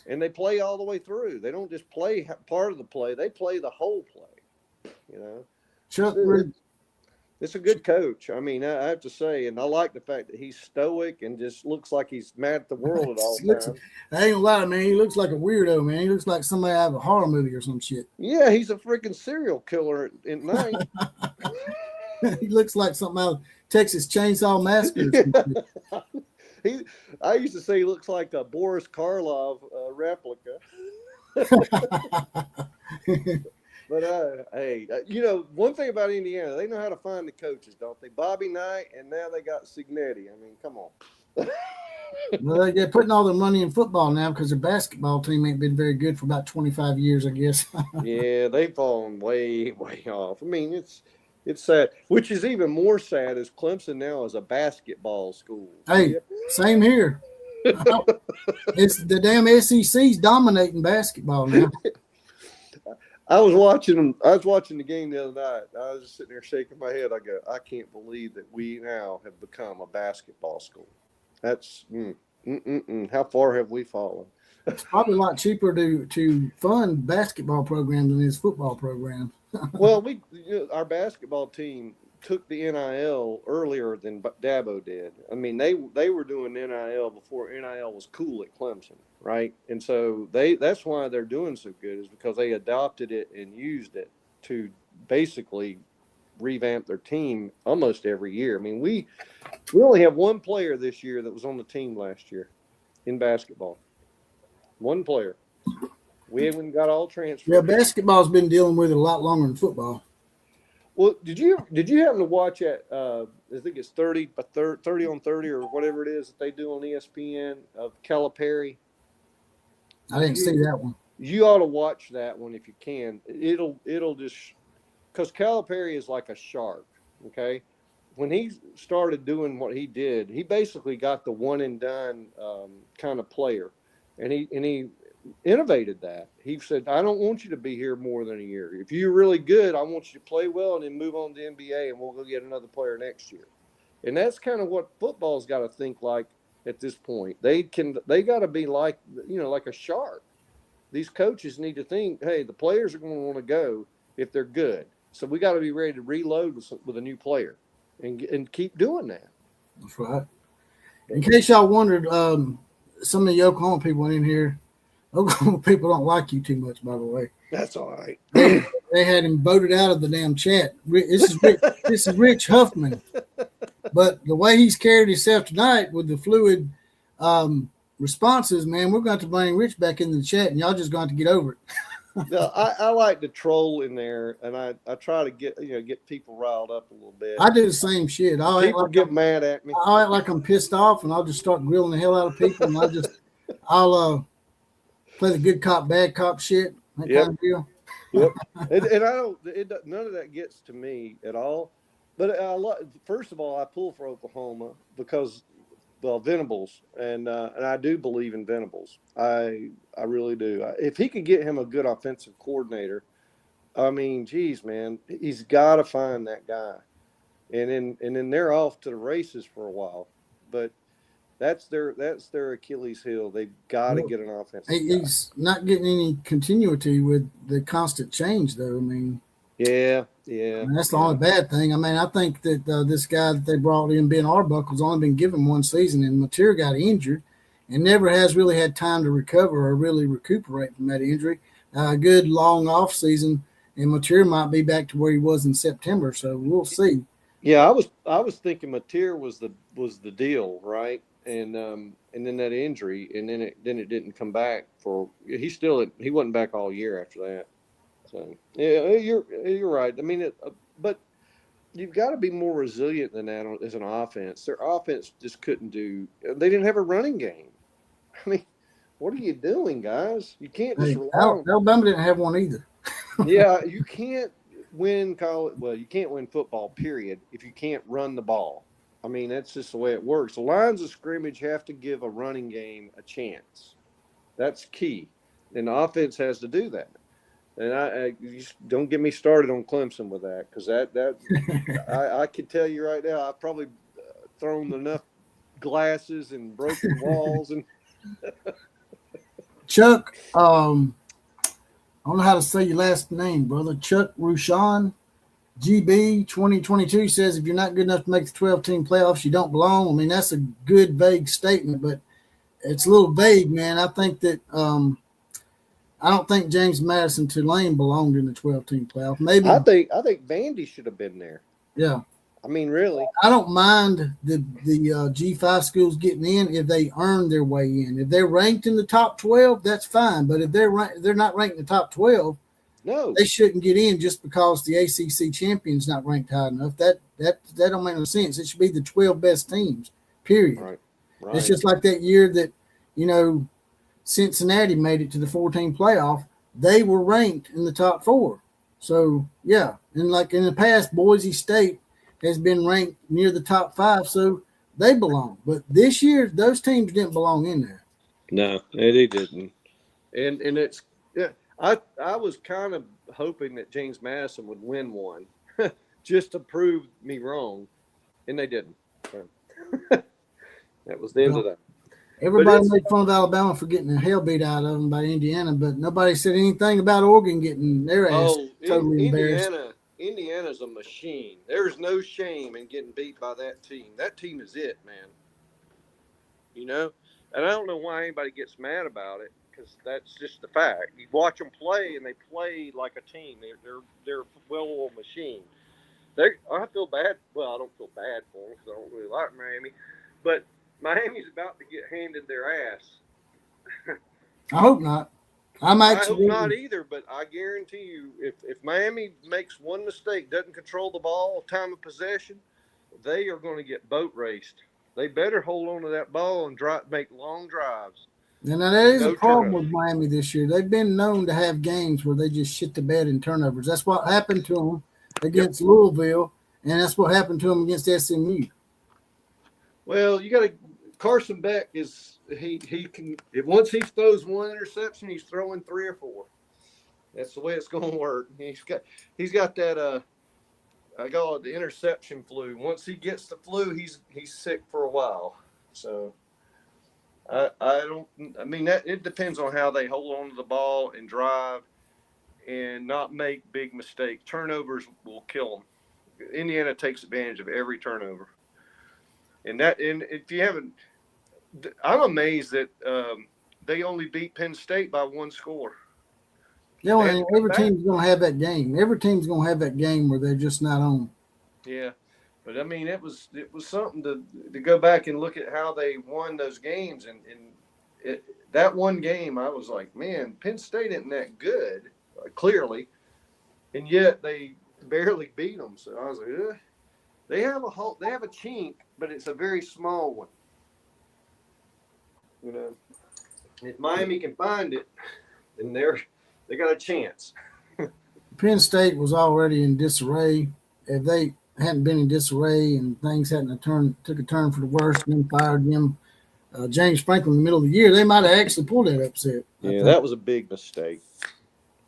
Speaker 4: and they play all the way through. They don't just play part of the play; they play the whole play.
Speaker 2: Chuck,
Speaker 4: it's a good coach. I mean, I have to say, and I like the fact that he's stoic and just looks like he's mad at the world at all times.
Speaker 2: I ain't gonna lie, man. He looks like a weirdo, man. He looks like somebody out of a horror movie or some shit.
Speaker 4: Yeah, he's a freaking serial killer at night.
Speaker 2: He looks like something out of Texas Chainsaw Massacre.
Speaker 4: I used to say he looks like a Boris Karloff replica. But hey, one thing about Indiana, they know how to find the coaches, don't they? Bobby Knight, and now they got Cignetti. I mean, come on.
Speaker 2: Well, they're putting all their money in football now because their basketball team ain't been very good for about 25 years, I guess.
Speaker 4: Yeah, they've fallen way, way off. I mean, it's sad. Which is even more sad is Clemson now is a basketball school.
Speaker 2: Hey, same here. It's the damn SEC's dominating basketball now.
Speaker 4: I was watching the game the other night. I was just sitting there shaking my head. I go, I can't believe that we now have become a basketball school. That's how far have we fallen?
Speaker 2: It's probably a lot cheaper to fund basketball programs than his football program.
Speaker 4: Well, our basketball team took the NIL earlier than Dabo did. I mean, they were doing NIL before NIL was cool at Clemson, right? And so that's why they're doing so good is because they adopted it and used it to basically revamp their team almost every year. I mean, we only have one player this year that was on the team last year in basketball. One player. We haven't got all transferred.
Speaker 2: Yeah, basketball's been dealing with it a lot longer than football.
Speaker 4: Well, did you happen to watch I think it's 30 on 30 or whatever it is that they do on ESPN of Calipari?
Speaker 2: I didn't see that one.
Speaker 4: You ought to watch that one if you can. It'll just because Calipari is like a shark. Okay, when he started doing what he did, he basically got the one and done kind of player, and he innovated that. He said, I don't want you to be here more than a year. If you're really good, I want you to play well and then move on to the NBA and we'll go get another player next year. And that's kind of what football's got to think like at this point. They got to be like, like a shark. These coaches need to think, hey, the players are going to want to go if they're good. So we got to be ready to reload with a new player and keep doing that.
Speaker 2: That's right. In case y'all wondered, some of the Oklahoma people in here, Oklahoma people don't like you too much, by the way.
Speaker 4: That's all right.
Speaker 2: They had him voted out of the damn chat. This is Rich Huffman. But the way he's carried himself tonight with the fluid responses, man, we're going to have to bring Rich back into the chat, and y'all just going to have to get over it.
Speaker 4: No, I like to troll in there, and I try to get people riled up a little bit.
Speaker 2: I do the same shit.
Speaker 4: People get mad at me.
Speaker 2: I'll act like I'm pissed off, and I'll just start grilling the hell out of people, and I'll play the good cop, bad cop shit. That kind of deal.
Speaker 4: Yep. And I don't. None of that gets to me at all. But first of all, I pull for Oklahoma because, Venables, and I do believe in Venables. I really do. If he could get him a good offensive coordinator, I mean, geez, man, he's got to find that guy, and then they're off to the races for a while. But that's their Achilles heel. They've got to get an offensive guy.
Speaker 2: He's not getting any continuity with the constant change, though. I mean,
Speaker 4: yeah.
Speaker 2: And that's the only bad thing. I mean, I think that this guy that they brought in, Ben Arbuckle's only been given one season, and Mateer got injured and never has really had time to recover or really recuperate from that injury. A good long off season, and Mateer might be back to where he was in September, so we'll see.
Speaker 4: Yeah, I was thinking Mateer was the deal, right? And then that injury, and then it didn't come back for. He wasn't back all year after that. So yeah, you're right. I mean, but you've got to be more resilient than that as an offense. Their offense just couldn't do. They didn't have a running game. I mean, what are you doing, guys? You can't just
Speaker 2: Hey,
Speaker 4: rely on.
Speaker 2: Alabama didn't have one either.
Speaker 4: Yeah, you can't win college. Well, you can't win football, period, if you can't run the ball. I mean, that's just the way it works. The lines of scrimmage have to give a running game a chance. That's key, and the offense has to do that. And you don't get me started on Clemson with that, because I can tell you right now, I've probably thrown enough glasses and broken walls and
Speaker 2: Chuck, I don't know how to say your last name, brother. Chuck Rushan, GB 2022 says if you're not good enough to make the 12-team playoffs, you don't belong. I mean, that's a good, vague statement, but it's a little vague, man. I think that I don't think James Madison Tulane belonged in the 12-team playoff. Maybe,
Speaker 4: I think Vandy should have been there.
Speaker 2: yeah.
Speaker 4: I mean, really.
Speaker 2: I don't mind the G5 schools getting in if they earn their way in. If they're ranked in the top 12, that's fine. But if they're not ranked in the top 12,
Speaker 4: No,
Speaker 2: they shouldn't get in just because the ACC champion's not ranked high enough. That don't make no sense. It should be the 12 best teams. Period.
Speaker 4: right.
Speaker 2: It's just like that year that Cincinnati made it to the 14 playoff. They were ranked in the top 4. So yeah, and like in the past, Boise State has been ranked near the top 5, so they belong. But this year, those teams didn't belong in there.
Speaker 4: No, they didn't. And it's I was kind of hoping that James Madison would win one, just to prove me wrong, and they didn't. So, that was the end of that.
Speaker 2: Everybody made fun of Alabama for getting the hell beat out of them by Indiana, but nobody said anything about Oregon getting their ass totally embarrassed.
Speaker 4: Indiana's a machine. There's no shame in getting beat by that team. That team is it, man. And I don't know why anybody gets mad about it, because that's just the fact. You watch them play, and they play like a team. They're a well-oiled machine. I feel bad. Well, I don't feel bad for them because I don't really like Miami, but Miami's about to get handed their ass.
Speaker 2: I hope not. I
Speaker 4: hope not either, but I guarantee you, if Miami makes one mistake, doesn't control the ball, time of possession, they are going to get boat raced. They better hold on to that ball and make long drives.
Speaker 2: And that is a problem with Miami this year. They've been known to have games where they just shit the bed in turnovers. That's what happened to them against Louisville, and that's what happened to them against SMU.
Speaker 4: Well, you got to. Carson Beck he can, once he throws one interception, he's throwing 3 or 4. That's the way it's going to work. He's got that I call it the interception flu. Once he gets the flu, he's sick for a while. So I mean that it depends on how they hold on to the ball and drive and not make big mistakes. Turnovers will kill them. Indiana takes advantage of every turnover. And if you haven't, I'm amazed that they only beat Penn State by 1 score.
Speaker 2: Yeah, well, every team's going to have that game. Every team's going to have that game where they're just not on.
Speaker 4: Yeah, but I mean, it was something to go back and look at how they won those games, and that one game, I was like, man, Penn State isn't that good, clearly, and yet they barely beat them. So I was like, they have a chink, but it's a very small one. If Miami can find it, then they got a chance.
Speaker 2: Penn State was already in disarray. If they hadn't been in disarray and things hadn't took a turn for the worse and then fired them, James Franklin in the middle of the year, they might have actually pulled that upset.
Speaker 4: Yeah, that was a big mistake.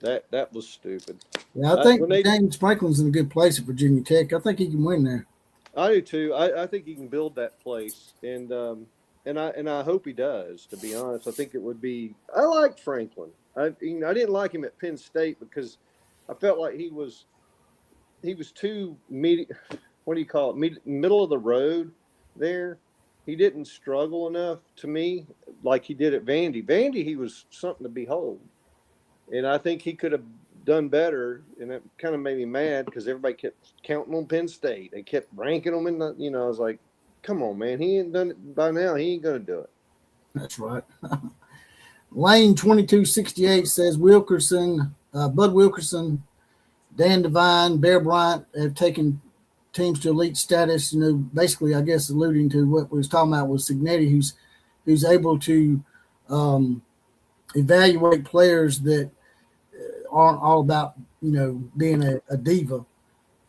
Speaker 4: That was stupid.
Speaker 2: Yeah, I think James Franklin's in a good place at Virginia Tech. I think he can win there.
Speaker 4: I do too. I think he can build that place, and I hope he does. To be honest, I think it would be. I like Franklin. I didn't like him at Penn State because I felt like he was too what do you call it? Middle of the road there. He didn't struggle enough to me like he did at Vandy. Vandy, he was something to behold, and I think he could have done better, and it kind of made me mad because everybody kept counting on Penn State. They kept ranking them in the, I was like, come on, man, he ain't done it by now. He ain't gonna do it.
Speaker 2: That's right. Lane 2268 says Wilkerson, Bud Wilkerson, Dan Devine, Bear Bryant have taken teams to elite status. Basically, I guess alluding to what we was talking about with Signetti, who's able to evaluate players that aren't all about being a diva.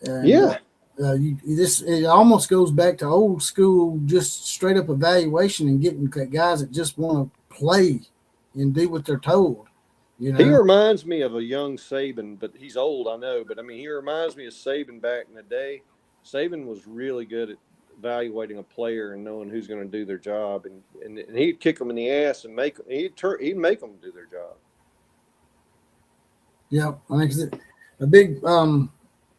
Speaker 2: And,
Speaker 4: yeah.
Speaker 2: It almost goes back to old school, just straight up evaluation and getting guys that just want to play and do what they're told.
Speaker 4: He reminds me of a young Saban, but he's old, I know. But I mean, he reminds me of Saban back in the day. Saban was really good at evaluating a player and knowing who's going to do their job, and he'd kick them in the ass and he'd make them do their job.
Speaker 2: Yeah, I mean, a big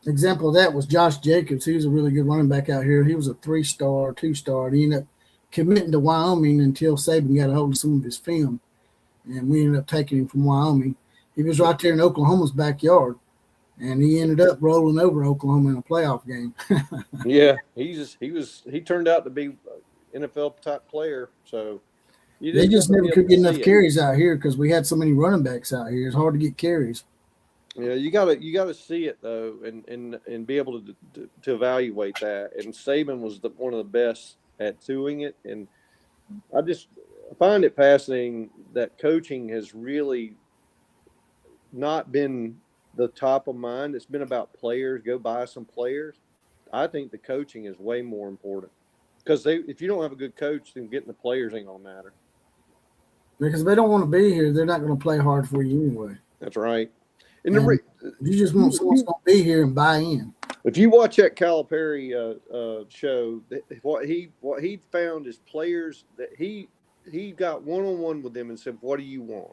Speaker 2: example of that was Josh Jacobs. He was a really good running back out here. He was a 3-star, 2-star. And he ended up committing to Wyoming until Saban got a hold of some of his film, and we ended up taking him from Wyoming. He was right there in Oklahoma's backyard, and he ended up rolling over Oklahoma in a playoff game.
Speaker 4: Yeah, he turned out to be an NFL type player. So
Speaker 2: they just never could get enough carries out here because we had so many running backs out here. It's hard to get carries.
Speaker 4: Yeah, you gotta see it though, and be able to evaluate that. And Saban was one of the best at doing it. And I find it fascinating that coaching has really not been the top of mind. It's been about players. Go buy some players. I think the coaching is way more important because if you don't have a good coach, then getting the players ain't gonna matter.
Speaker 2: Because if they don't want to be here, they're not going to play hard for you anyway.
Speaker 4: That's right.
Speaker 2: And you just want someone to be here and buy in.
Speaker 4: If you watch that Calipari show, what he found is players that he got one-on-one with them and said, "What do you want?"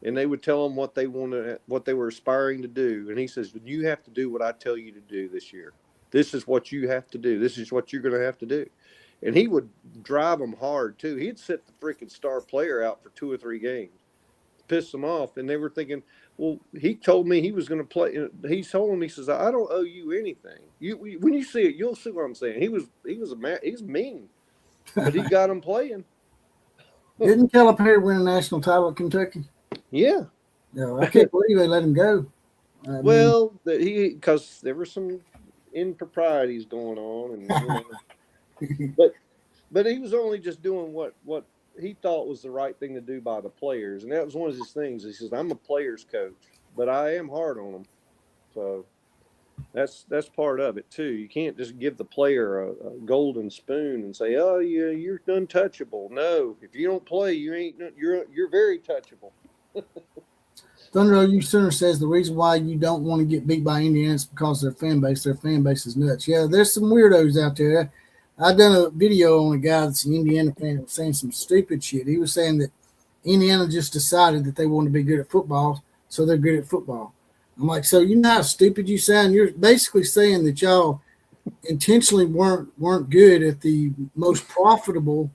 Speaker 4: And they would tell him what they wanted, what they were aspiring to do. And he says, "You have to do what I tell you to do this year. This is what you have to do. This is what you're going to have to do." And he would drive them hard too. He'd set the freaking star player out for 2 or 3 games, piss them off, and they were thinking, well, he told me he was going to play. He told him, he says, "I don't owe you anything. When you see it, you'll see what I'm saying." He's mean, but he got him playing.
Speaker 2: Didn't Calipari win a national title at Kentucky?
Speaker 4: Yeah.
Speaker 2: No, I can't believe they let him go.
Speaker 4: Because there were some improprieties going on, and but he was only just doing what he thought was the right thing to do by the players. And that was one of his things. He says, "I'm a player's coach, but I am hard on them." So that's part of it too. You can't just give the player a golden spoon and say, "Oh, yeah, you're untouchable." No, if you don't play, you're very touchable.
Speaker 2: Thunder OU Sooner says the reason why you don't want to get beat by Indiana is because their fan base is nuts. Yeah, there's some weirdos out there. I done a video on a guy that's an Indiana fan was saying some stupid shit. He was saying that Indiana just decided that they want to be good at football, so they're good at football. I'm like, so you know how stupid you sound? You're basically saying that y'all intentionally weren't good at the most profitable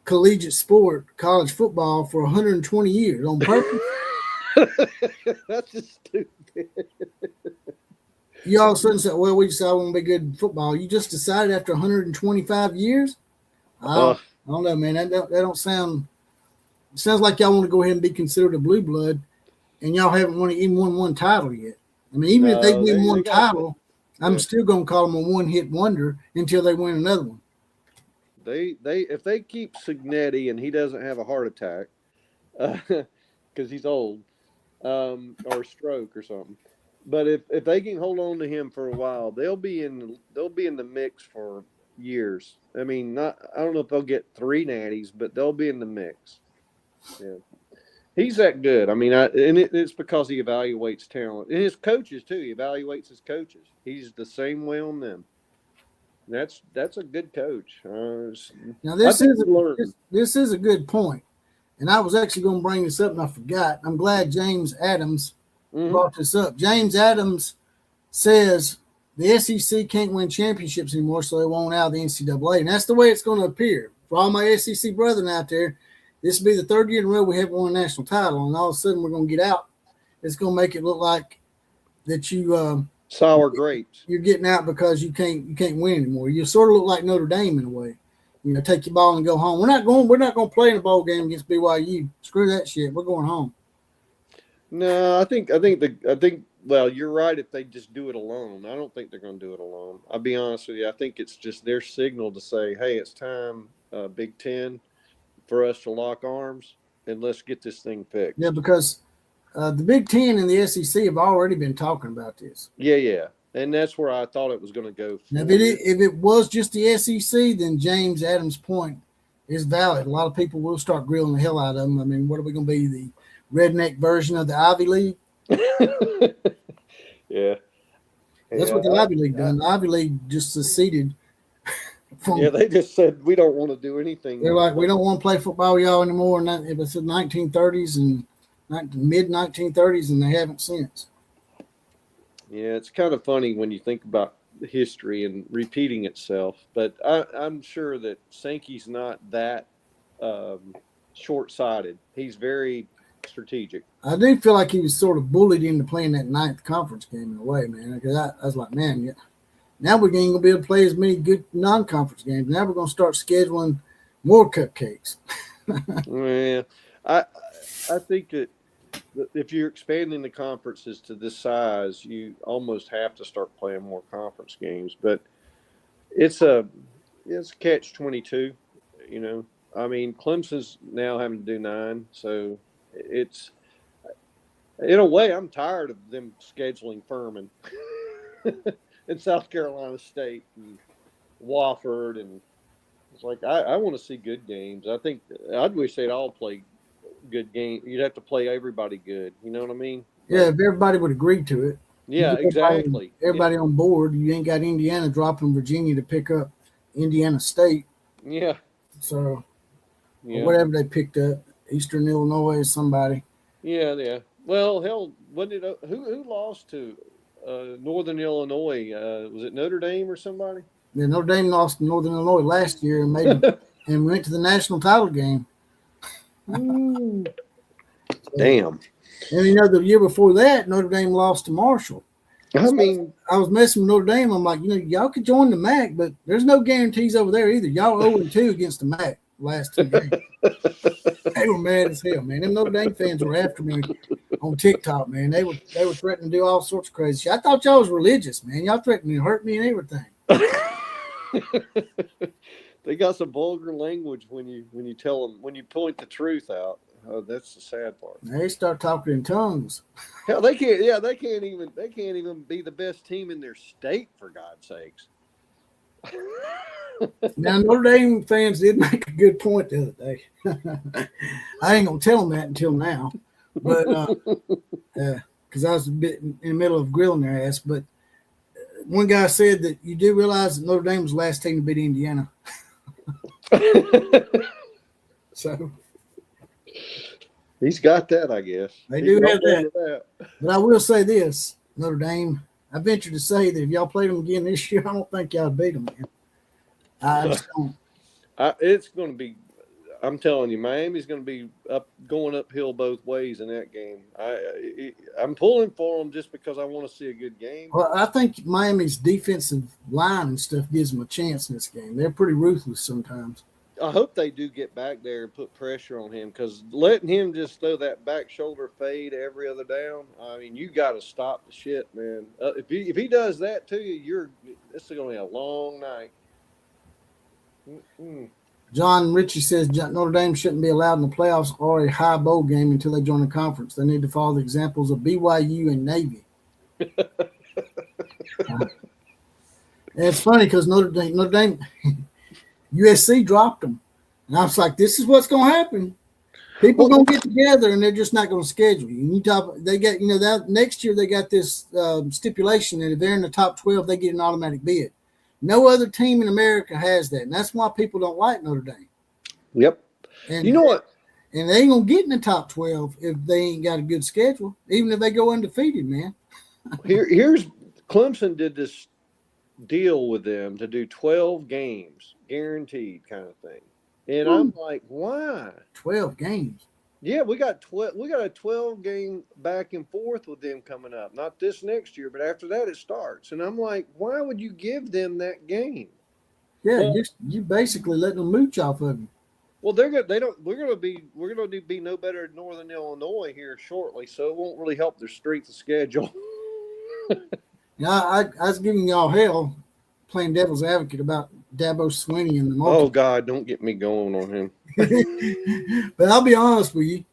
Speaker 2: collegiate sport, college football, for 120 years on purpose.
Speaker 4: That's just stupid.
Speaker 2: You all of a sudden said, "Well, we decided I want to be good at football." You just decided after 125 years? I don't know, man. That don't sound. It sounds like y'all want to go ahead and be considered a blue blood, and y'all haven't even won one title yet. I mean, even if they win one title, I'm still going to call them a one-hit wonder until they win another one.
Speaker 4: If they keep Signetti and he doesn't have a heart attack because he's old or a stroke or something. But if they can hold on to him for a while, they'll be in the mix for years. I mean, I don't know if they'll get 3 natties, but they'll be in the mix. Yeah, he's that good. I mean, it's because he evaluates talent and his coaches too. He evaluates his coaches. He's the same way on them. That's a good coach.
Speaker 2: Now this is a good point, and I was actually going to bring this up and I forgot. I'm glad James Adams brought this up. James Adams says the SEC can't win championships anymore, so they won't out of the NCAA. And that's the way it's going to appear. For all my SEC brethren out there, this will be the 3rd year in a row we haven't won a national title, and all of a sudden we're going to get out. It's going to make it look like that you
Speaker 4: Sour grapes.
Speaker 2: you're getting out because you can't win anymore. You sort of look like Notre Dame in a way. You know, take your ball and go home. We're not going to play in a bowl game against BYU. Screw that shit. We're going home.
Speaker 4: No, I think well, you're right if they just do it alone. I don't think they're going to do it alone. I'll be honest with you. I think it's just their signal to say, "Hey, it's time, Big Ten, for us to lock arms and let's get this thing fixed."
Speaker 2: Yeah, because the Big Ten and the SEC have already been talking about this.
Speaker 4: Yeah, and that's where I thought it was going to go.
Speaker 2: Now, if it was just the SEC, then James Adams' point is valid. A lot of people will start grilling the hell out of them. I mean, what are we going to be, the redneck version of the Ivy League?
Speaker 4: Yeah.
Speaker 2: That's what the Ivy League done. The Ivy League just seceded from.
Speaker 4: Yeah, they just said we don't want to do anything.
Speaker 2: They're like, we don't want to play football with y'all anymore. And it was the 1930s and mid 1930s, and they haven't since.
Speaker 4: Yeah, it's kind of funny when you think about history and repeating itself. But I'm sure that Sankey's not that short-sighted. He's very strategic.
Speaker 2: I do feel like he was sort of bullied into playing that ninth conference game in a way, man. Because I was like, man, yeah, now we're going to be able to play as many good non-conference games. Now we're going to start scheduling more cupcakes.
Speaker 4: Yeah, I think that if you're expanding the conferences to this size, you almost have to start playing more conference games. But it's catch-22. You know, I mean, Clemson's now having to do 9, so it's in a way I'm tired of them scheduling Furman and South Carolina State and Wofford, and it's like I want to see good games. I think I'd wish they'd all play good games. You'd have to play everybody good. You know what I mean?
Speaker 2: Yeah, if everybody would agree to it.
Speaker 4: Yeah, exactly.
Speaker 2: Everybody on board. You ain't got Indiana dropping Virginia to pick up Indiana State.
Speaker 4: Yeah.
Speaker 2: So
Speaker 4: Yeah.
Speaker 2: whatever they picked up, Eastern Illinois, somebody.
Speaker 4: Yeah. Well, hell, who lost to Northern Illinois? Was it Notre Dame or somebody?
Speaker 2: Yeah, Notre Dame lost to Northern Illinois last year and and went to the national title game.
Speaker 4: Damn.
Speaker 2: And you know, the year before that, Notre Dame lost to Marshall.
Speaker 4: I mean,
Speaker 2: I was messing with Notre Dame. I'm like, you know, y'all could join the MAC, but there's no guarantees over there either. Y'all 0-2 against the MAC last 2 games. They were mad as hell, man. Them Notre Dame fans were after me on TikTok, man. They were threatening to do all sorts of crazy shit. I thought y'all was religious, man. Y'all threatening to hurt me and everything.
Speaker 4: They got some vulgar language when you tell them, when you point the truth out. Oh, that's the sad part.
Speaker 2: They start talking in tongues.
Speaker 4: Hell, they can't. Yeah, they can't even be the best team in their state, for God's sakes.
Speaker 2: Now, Notre Dame fans did make a good point the other day. I ain't gonna tell them that until now, but because I was a bit in the middle of grilling their ass. But one guy said that you do realize that Notre Dame was the last team to beat Indiana. So
Speaker 4: he's got that, I guess.
Speaker 2: They do have that. But I will say this, Notre Dame, I venture to say that if y'all played them again this year, I don't think y'all beat them, man. I just don't.
Speaker 4: It's going to be, I'm telling you, Miami's going to be going uphill both ways in that game. I'm pulling for them just because I want to see a good game.
Speaker 2: Well, I think Miami's defensive line and stuff gives them a chance in this game. They're pretty ruthless sometimes.
Speaker 4: I hope they do get back there and put pressure on him, because letting him just throw that back shoulder fade every other down, I mean, you got to stop the shit, man. If he does that to you, this is going to be a long night. Mm-mm.
Speaker 2: John Ritchie says Notre Dame shouldn't be allowed in the playoffs or a high bowl game until they join the conference. They need to follow the examples of BYU and Navy. And it's funny because Notre Dame USC dropped them. And I was like, this is what's going to happen. People are going to get together and they're just not going to schedule you. They get, that next year they got this stipulation that if they're in the top 12, they get an automatic bid. No other team in America has that. And that's why people don't like Notre Dame.
Speaker 4: Yep.
Speaker 2: And
Speaker 4: you know what?
Speaker 2: And they ain't going to get in the top 12 if they ain't got a good schedule, even if they go undefeated, man.
Speaker 4: Here's Clemson did this deal with them to do 12 games, guaranteed kind of thing. And I'm like, why?
Speaker 2: 12 games.
Speaker 4: Yeah, we got a 12-game back and forth with them coming up. Not this next year, but after that it starts. And I'm like, why would you give them that game?
Speaker 2: Yeah,
Speaker 4: Well,
Speaker 2: you basically letting them mooch off of you.
Speaker 4: well, they're good. They don't. We're gonna be no better than Northern Illinois here shortly, so it won't really help their strength of schedule.
Speaker 2: I was giving y'all hell playing devil's advocate about Dabo Swinney and the
Speaker 4: Oh
Speaker 2: multi.
Speaker 4: God, don't get me going on him.
Speaker 2: But I'll be honest with you.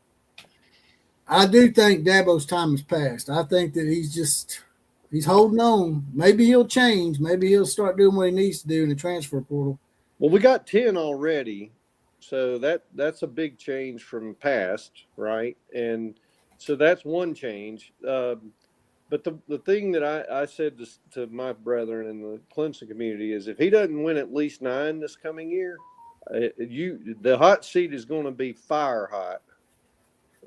Speaker 2: I do think Dabo's time has passed. I think that he's holding on. Maybe he'll change. Maybe he'll start doing what he needs to do in the transfer portal.
Speaker 4: Well, we got 10 already, so that's a big change from past, right? And so that's one change. But the thing that I said to my brethren in the Clemson community is if he doesn't win at least 9 this coming year, the hot seat is going to be fire hot,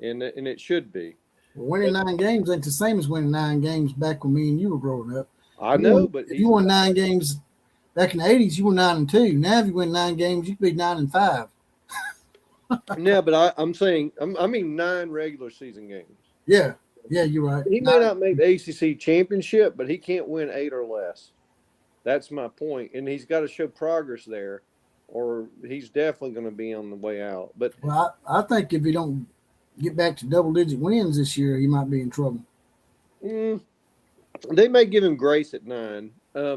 Speaker 4: and it should be.
Speaker 2: Well, winning 9 games ain't the same as winning 9 games back when me and you were growing up.
Speaker 4: I know, but
Speaker 2: if you won 9 games back in the 80s, you were 9-2. Now, if you win 9 games, you could be 9-5.
Speaker 4: Yeah, but I'm saying I mean 9 regular season games.
Speaker 2: Yeah, you're right.
Speaker 4: He may not make the ACC championship, but he can't win 8 or less. That's my point, and he's got to show progress there, or he's definitely going to be on the way out. But
Speaker 2: well, I think if he don't get back to double-digit wins this year, he might be in trouble.
Speaker 4: They may give him grace at 9. I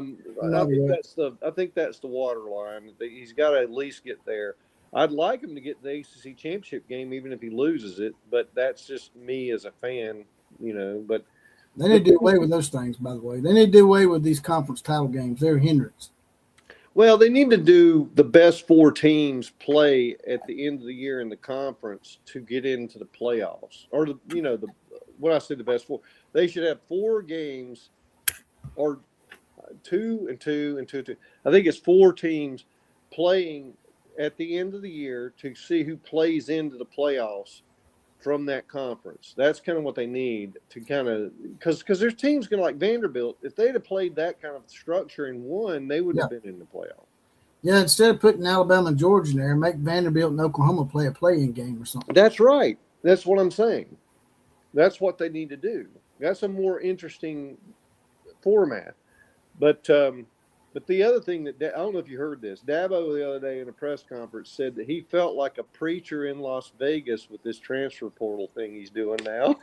Speaker 4: think that's the water line. He's got to at least get there. I'd like him to get the ACC championship game, even if he loses it. But that's just me as a fan, But
Speaker 2: they need to do away with those things. By the way, they need to do away with these conference title games. They're a hindrance.
Speaker 4: Well, they need to do the best 4 teams play at the end of the year in the conference to get into the playoffs, or when I say the best 4, they should have 4 games, or 2 and 2 and 2 and 2. I think it's 4 teams playing at the end of the year to see who plays into the playoffs from that conference. That's kind of what they need to kind of because there's teams going to like Vanderbilt. If they'd have played that kind of structure and won, they would have been in the playoff.
Speaker 2: Yeah, instead of putting Alabama and Georgia in there, make Vanderbilt and Oklahoma play a play-in game or something.
Speaker 4: That's right. That's what I'm saying. That's what they need to do. That's a more interesting format. But the other thing that I don't know if you heard this, Dabo the other day in a press conference said that he felt like a preacher in Las Vegas with this transfer portal thing he's doing now.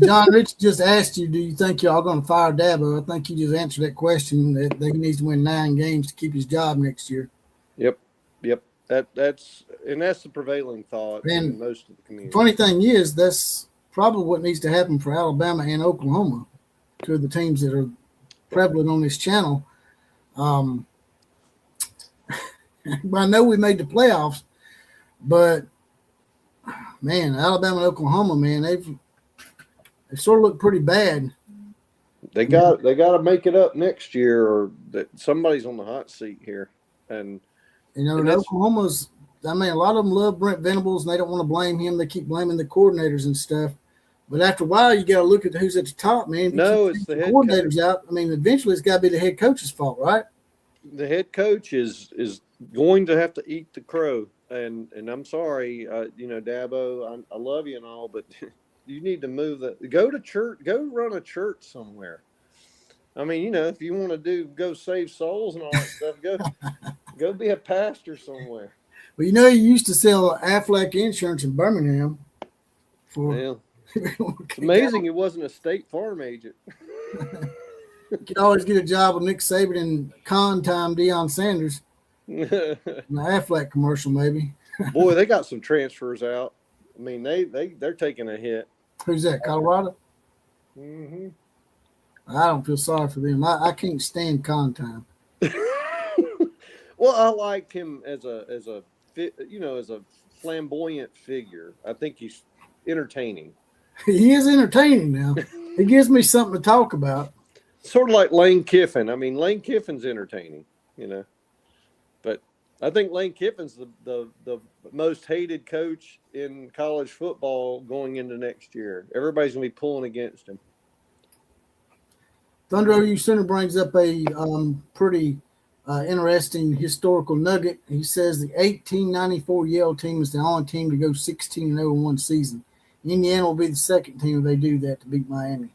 Speaker 2: John Rich just asked you, do you think y'all going to fire Dabo? I think you just answered that question that he needs to win 9 games to keep his job next year.
Speaker 4: Yep. That's the prevailing thought in most of the community.
Speaker 2: Funny thing is, that's probably what needs to happen for Alabama and Oklahoma, 2 of the teams that are prevalent on this channel. I know we made the playoffs, but man, Alabama and Oklahoma, man, they sort of look pretty bad.
Speaker 4: They got to make it up next year, or that somebody's on the hot seat here. And
Speaker 2: Oklahoma's. I mean, a lot of them love Brent Venables, and they don't want to blame him. They keep blaming the coordinators and stuff. But after a while, you got to look at who's at the top, man.
Speaker 4: No, it's the head
Speaker 2: coordinators
Speaker 4: coach.
Speaker 2: Out. I mean, eventually, it's got to be the head coach's fault, right?
Speaker 4: The head coach is going to have to eat the crow, and I'm sorry, Dabo, I love you and all, but you need to go to church, go run a church somewhere. I mean, if you want to go save souls and all that stuff, go be a pastor somewhere.
Speaker 2: Well, you used to sell Aflac insurance in Birmingham.
Speaker 4: It's amazing it wasn't a State Farm agent.
Speaker 2: You could always get a job with Nick Saban and con time Deion Sanders. An Aflac commercial, maybe.
Speaker 4: Boy, they got some transfers out. I mean, they're taking a hit.
Speaker 2: Who's that? Colorado?
Speaker 4: Mm-hmm.
Speaker 2: I don't feel sorry for them. I can't stand con time.
Speaker 4: Well, I like him as a flamboyant figure. I think he's entertaining.
Speaker 2: He is entertaining now. He gives me something to talk about.
Speaker 4: Sort of like Lane Kiffin. I mean, Lane Kiffin's entertaining, But I think Lane Kiffin's the most hated coach in college football going into next year. Everybody's going to be pulling against him.
Speaker 2: Thunder OU Center brings up a pretty interesting historical nugget. He says the 1894 Yale team is the only team to go 16-0 in one season. Indiana will be the second team if they do that to beat Miami.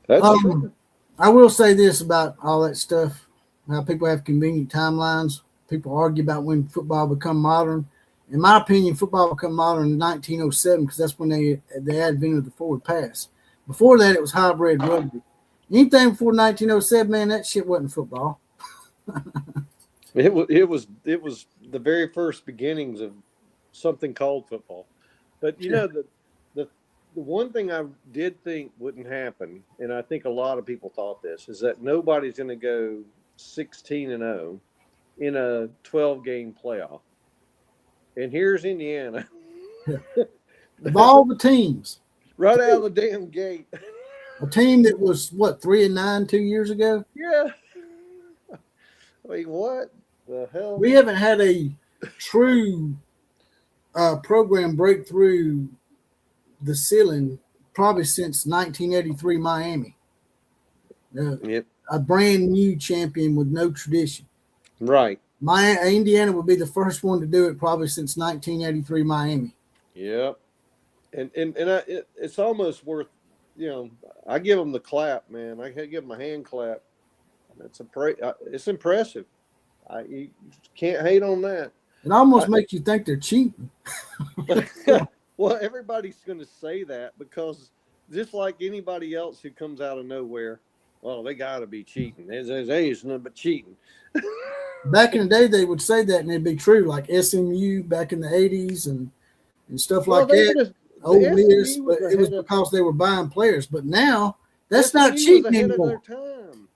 Speaker 4: That's true.
Speaker 2: I will say this about all that stuff. How people have convenient timelines. People argue about when football become modern. In my opinion, football became modern in 1907 because that's when they invented the forward pass. Before that, it was hybrid rugby. Anything before 1907, man, that shit wasn't football.
Speaker 4: It was the very first beginnings of something called football. But you know, the one thing I did think wouldn't happen, and I think a lot of people thought this, is that nobody's going to go 16-0 in a 12-game playoff. And here's Indiana.
Speaker 2: Of all the teams.
Speaker 4: Right out of the damn gate.
Speaker 2: A team that was, 3-9 2 years ago?
Speaker 4: Yeah. I mean, what the hell?
Speaker 2: We haven't had a true program break through the ceiling probably since 1983 Miami.
Speaker 4: Yep.
Speaker 2: A brand new champion with no tradition.
Speaker 4: Right.
Speaker 2: Indiana would be the first one to do it probably since 1983 Miami.
Speaker 4: Yep. And it's almost worth, I give them the clap, man. I give them a hand clap. It's impressive. You can't hate on that.
Speaker 2: It almost makes you think they're cheating.
Speaker 4: Well, everybody's going to say that because just like anybody else who comes out of nowhere, well, they got to be cheating. There's nothing but cheating.
Speaker 2: Back in the day, they would say that and it'd be true, like SMU back in the 80s and stuff like that. Ole Miss, but it was because they were buying players. But now, that's not cheating anymore.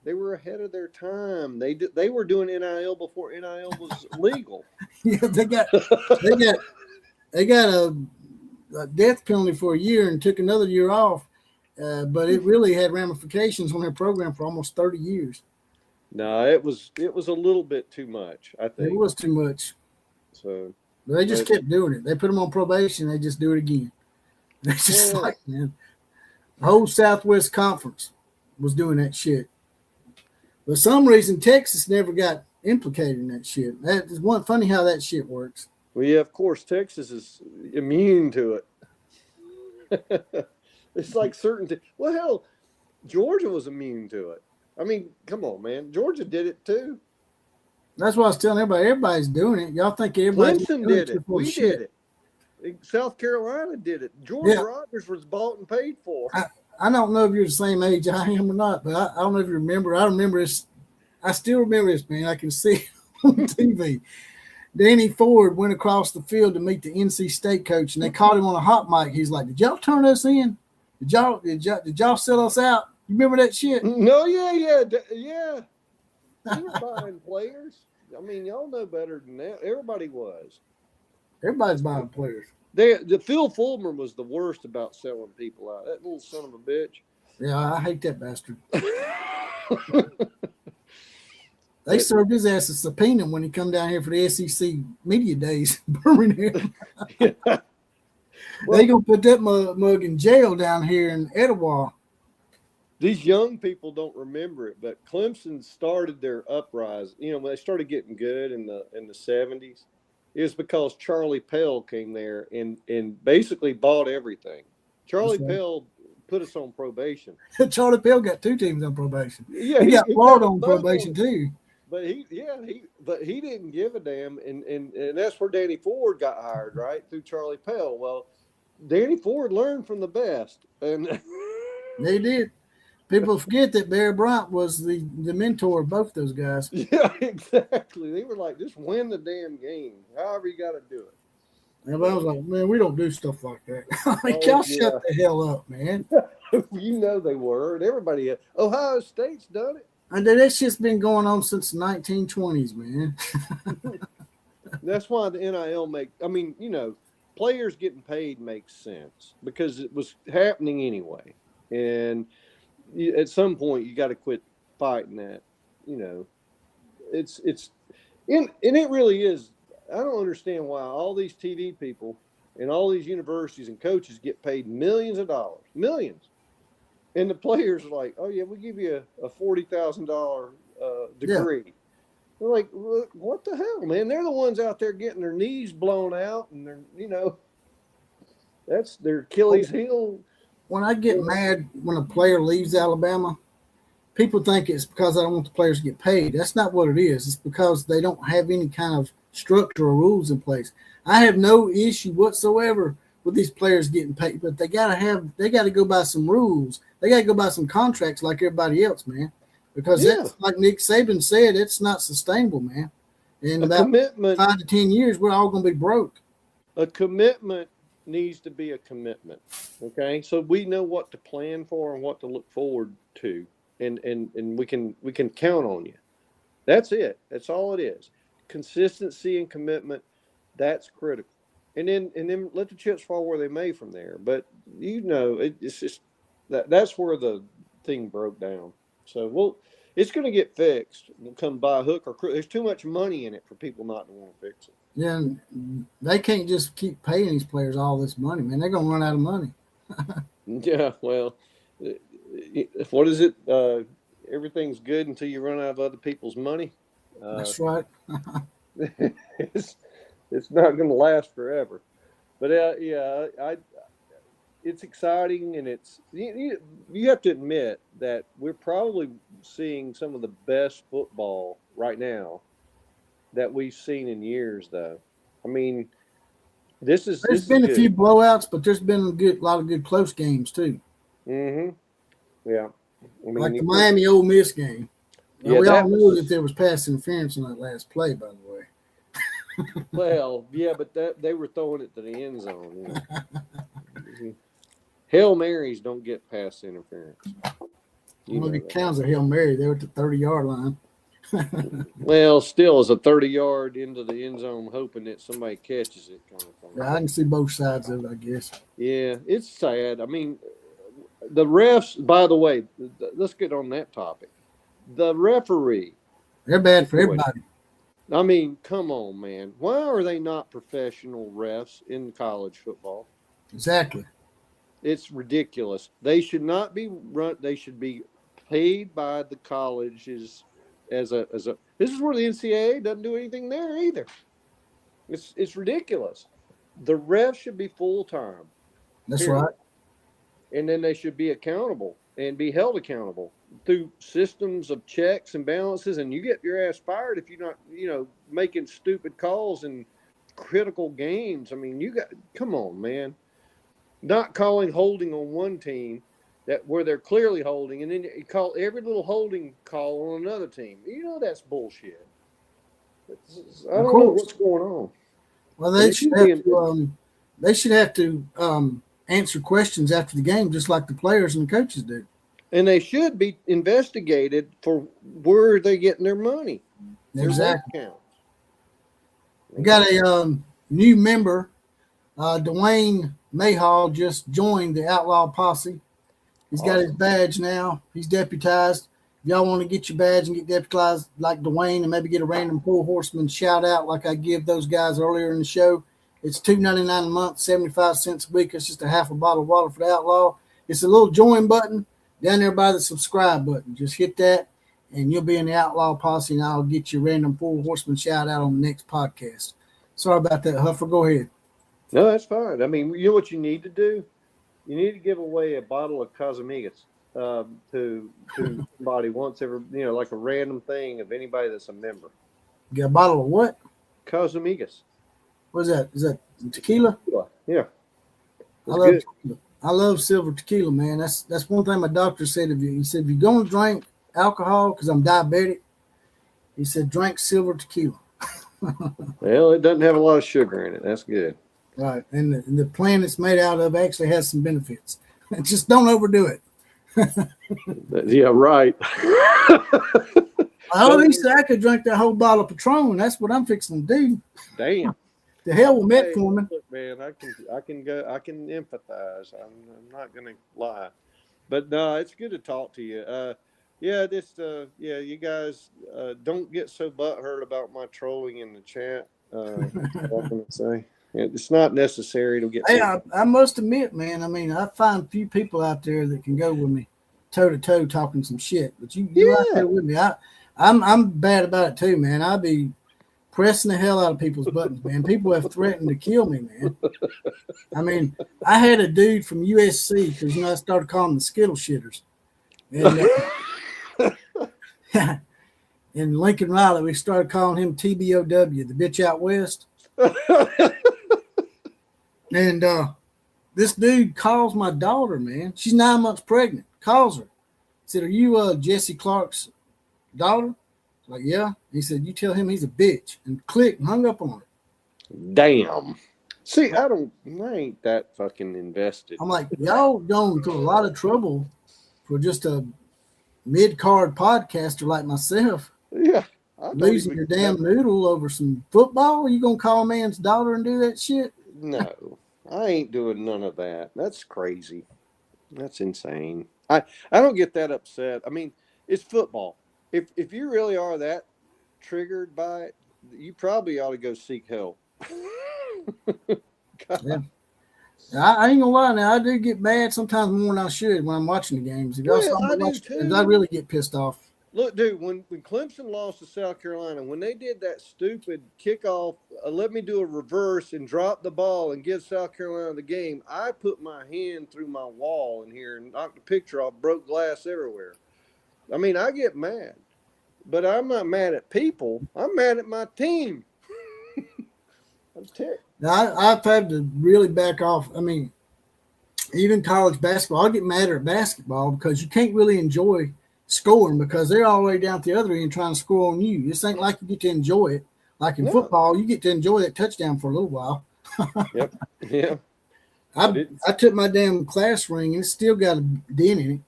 Speaker 4: They were ahead of their time. They were doing NIL before NIL was legal.
Speaker 2: Yeah, they got a death penalty for a year and took another year off. But it really had ramifications on their program for almost 30 years.
Speaker 4: No, it was a little bit too much, I think.
Speaker 2: It was too much.
Speaker 4: So
Speaker 2: but they just kept doing it. They put them on probation. They just do it again. It's just like, man, the whole Southwest Conference was doing that shit. For some reason, Texas never got implicated in that shit. That is one funny how that shit works.
Speaker 4: Well, yeah, of course, Texas is immune to it. It's like certain. Well, hell, Georgia was immune to it. I mean, come on, man. Georgia did it too.
Speaker 2: That's what I was telling everybody. Everybody's doing it. Y'all think everybody
Speaker 4: did it. We did it. South Carolina did it. George Rogers was bought and paid for.
Speaker 2: I don't know if you're the same age I am or not, but I don't know if you remember. I remember this. I still remember this, man. I can see it on TV. Danny Ford went across the field to meet the NC State coach, and they caught him on a hot mic. He's like, "Did y'all turn us in? Did y'all sell us out? You remember that shit?"
Speaker 4: No, yeah. They were buying players. I mean, y'all know better than that. Everybody was.
Speaker 2: Everybody's buying players.
Speaker 4: The Phil Fulmer was the worst about selling people out. That little son of a bitch.
Speaker 2: Yeah, I hate that bastard. They served his ass a subpoena when he come down here for the SEC media days in Birmingham.
Speaker 4: Well,
Speaker 2: they gonna put that mug in jail down here in Etowah.
Speaker 4: These young people don't remember it, but Clemson started their uprise. When they started getting good in the 70s, it was because Charlie Pell came there and basically bought everything. Charlie Pell put us on probation.
Speaker 2: Charlie Pell got two teams on probation.
Speaker 4: Yeah,
Speaker 2: he got Florida on probation too.
Speaker 4: But he didn't give a damn, and that's where Danny Ford got hired, right, through Charlie Pell. Well, Danny Ford learned from the best, and
Speaker 2: they did. People forget that Barry Bryant was the mentor of both those guys.
Speaker 4: Yeah, exactly. They were like, just win the damn game, however you got to do it.
Speaker 2: And I was like, man, we don't do stuff like that. Y'all shut the hell up, man.
Speaker 4: You know they were, and everybody. Ohio State's done it.
Speaker 2: And that shit's been going on since the 1920s, man.
Speaker 4: That's why the NIL players getting paid makes sense because it was happening anyway. And at some point, you got to quit fighting that. And it really is. I don't understand why all these TV people and all these universities and coaches get paid millions of dollars, millions. And the players are like, "Oh yeah, we'll give you a $40,000 degree." They're like, what the hell, man? They're the ones out there getting their knees blown out, and that's their Achilles heel.
Speaker 2: When I get mad when a player leaves Alabama, people think it's because I don't want the players to get paid. That's not what it is. It's because they don't have any kind of structure or rules in place. I have no issue whatsoever with these players getting paid, but they gotta go by some rules. They gotta go by some contracts like everybody else, man. Because that's like Nick Saban said, it's not sustainable, man. In about 5 to 10 years, we're all gonna be broke.
Speaker 4: A commitment needs to be a commitment. Okay. So we know what to plan for and what to look forward to. And we can count on you. That's it. That's all it is. Consistency and commitment, that's critical. And then let the chips fall where they may from there. But it's just that's where the thing broke down. So it's going to get fixed. We'll come by hook or crook. There's too much money in it for people not to want to fix it.
Speaker 2: Yeah, they can't just keep paying these players all this money, man. They're gonna run out of money.
Speaker 4: Yeah, well, what is it? Everything's good until you run out of other people's money.
Speaker 2: That's right.
Speaker 4: it's not going to last forever. But it's exciting, and you have to admit that we're probably seeing some of the best football right now that we've seen in years, though. I mean, there's been
Speaker 2: a few blowouts, but there's been a lot of good close games too.
Speaker 4: Mm-hmm. Yeah. I mean,
Speaker 2: like the Miami Ole Miss game.
Speaker 4: Yeah,
Speaker 2: we all knew that there was pass interference in that last play, by the way.
Speaker 4: Well, yeah, but they were throwing it to the end zone. Hail Marys don't get pass interference.
Speaker 2: It counts a Hail Mary. They were at the 30-yard line.
Speaker 4: Well, still, as a 30-yard into the end zone, hoping that somebody catches it, kind of thing.
Speaker 2: Yeah, I can see both sides of it, I guess.
Speaker 4: Yeah, it's sad. I mean, the refs. By the way, let's get on that topic. The referee.
Speaker 2: They're bad for everybody.
Speaker 4: I mean, come on, man. Why are they not professional refs in college football?
Speaker 2: Exactly.
Speaker 4: It's ridiculous. They should not be run. They should be paid by the colleges. This is where the NCAA doesn't do anything there either. It's ridiculous. The refs should be full time.
Speaker 2: That's right.
Speaker 4: And then they should be accountable and be held accountable through systems of checks and balances. And you get your ass fired if you're not, making stupid calls in critical games. I mean, come on, man. Not calling holding on one team where they're clearly holding, and then you call every little holding call on another team. That's bullshit. I don't know what's going on.
Speaker 2: Well, they should have to answer questions after the game, just like the players and the coaches do.
Speaker 4: And they should be investigated for where they're getting their money.
Speaker 2: Exactly. We got a new member, Dwayne Mayhall, just joined the Outlaw Posse. He's got his badge now. He's deputized. If y'all want to get your badge and get deputized like Dwayne and maybe get a random Poor Horseman shout out like I give those guys earlier in the show, it's $2.99 a month, 75 cents a week. It's just a half a bottle of water for the Outlaw. It's a little join button down there by the subscribe button. Just hit that and you'll be in the Outlaw Posse, and I'll get your random Poor Horseman shout out on the next podcast. Sorry about that, Huffer. Go ahead.
Speaker 4: No, that's fine. I mean, you know what you need to do? You need to give away a bottle of Casamigos to somebody once every, like a random thing of anybody that's a member.
Speaker 2: You got a bottle of what?
Speaker 4: Casamigos.
Speaker 2: What is that? Is that tequila?
Speaker 4: Yeah.
Speaker 2: I love silver tequila, man. That's one thing my doctor said. He said, if you're going to drink alcohol, because I'm diabetic, he said, drink silver tequila.
Speaker 4: Well, it doesn't have a lot of sugar in it. That's good.
Speaker 2: Right, and the plant it's made out of actually has some benefits. Just don't overdo it.
Speaker 4: Yeah, right.
Speaker 2: He said I could drink that whole bottle of Patron. That's what I'm fixing to do.
Speaker 4: Damn.
Speaker 2: The hell with metformin.
Speaker 4: Look, man, I can go. I can empathize. I'm not gonna lie, but no, it's good to talk to you. You guys don't get so butthurt about my trolling in the chat. What can I say? It's not necessary to get.
Speaker 2: Hey, I must admit, man. I mean, I find few people out there that can go with me toe to toe talking some shit. But you out there with me. I'm bad about it too, man. I be pressing the hell out of people's buttons, man. People have threatened to kill me, man. I mean, I had a dude from USC because I started calling them the Skittle shitters, and in Lincoln Riley, we started calling him TBOW, the bitch out west. And this dude calls my daughter, man. She's 9 months pregnant. Calls her. Said, "Are you Jesse Clark's daughter?" Like, "Yeah." He said, "You tell him he's a bitch," and clicked and hung up on her.
Speaker 4: Damn. See, I ain't that fucking invested.
Speaker 2: I'm like, y'all going through a lot of trouble for just a mid-card podcaster like myself.
Speaker 4: Yeah.
Speaker 2: Losing your damn noodle over some football? You gonna call a man's daughter and do that shit?
Speaker 4: No, I ain't doing none of that. That's crazy. That's insane. I don't get that upset. I mean, it's football. If you really are that triggered by it, you probably ought to go seek help.
Speaker 2: Yeah. I ain't gonna lie now, I do get mad sometimes more than I should when I'm watching the games. If I really get pissed off.
Speaker 4: Look, dude, when Clemson lost to South Carolina, when they did that stupid kickoff, let me do a reverse and drop the ball and give South Carolina the game, I put my hand through my wall in here and knocked the picture off, broke glass everywhere. I mean, I get mad, but I'm not mad at people. I'm mad at my team. I'm ticked.
Speaker 2: Now, I've had to really back off. I mean, even college basketball, I get madder at basketball because you can't really enjoy scoring because they're all the way down at the other end trying to score on you. This ain't like you get to enjoy it. Like in football, you get to enjoy that touchdown for a little while.
Speaker 4: Yep. Yeah.
Speaker 2: I took my damn class ring and it's still got a dent in it.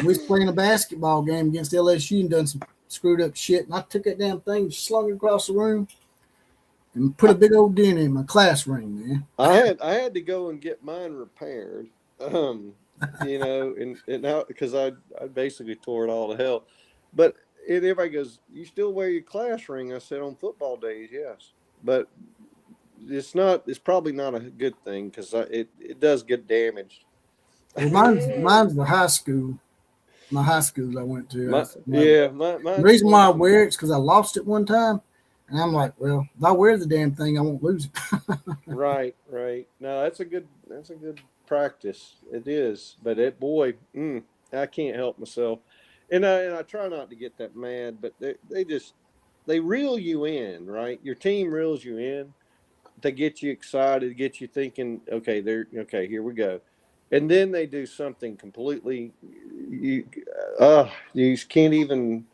Speaker 2: We was playing a basketball game against LSU and done some screwed up shit. And I took that damn thing, slung it across the room, and put a big old dent in my class ring, man.
Speaker 4: I had to go and get mine repaired. You know, and now because I basically tore it all to hell. But everybody goes, "You still wear your class ring?" I said, "On football days, yes." But it's probably not a good thing because it does get damaged.
Speaker 2: Well, mine's the high school. My high school I went to. The reason why I wear it is because I lost it one time. And I'm like, well, if I wear the damn thing, I won't lose it.
Speaker 4: Right. No, that's a good practice. It is, but I can't help myself, and I try not to get that mad, but they reel you in, right? Your team reels you in to get you excited, get you thinking, okay, here we go, and then they do something completely, you can't even.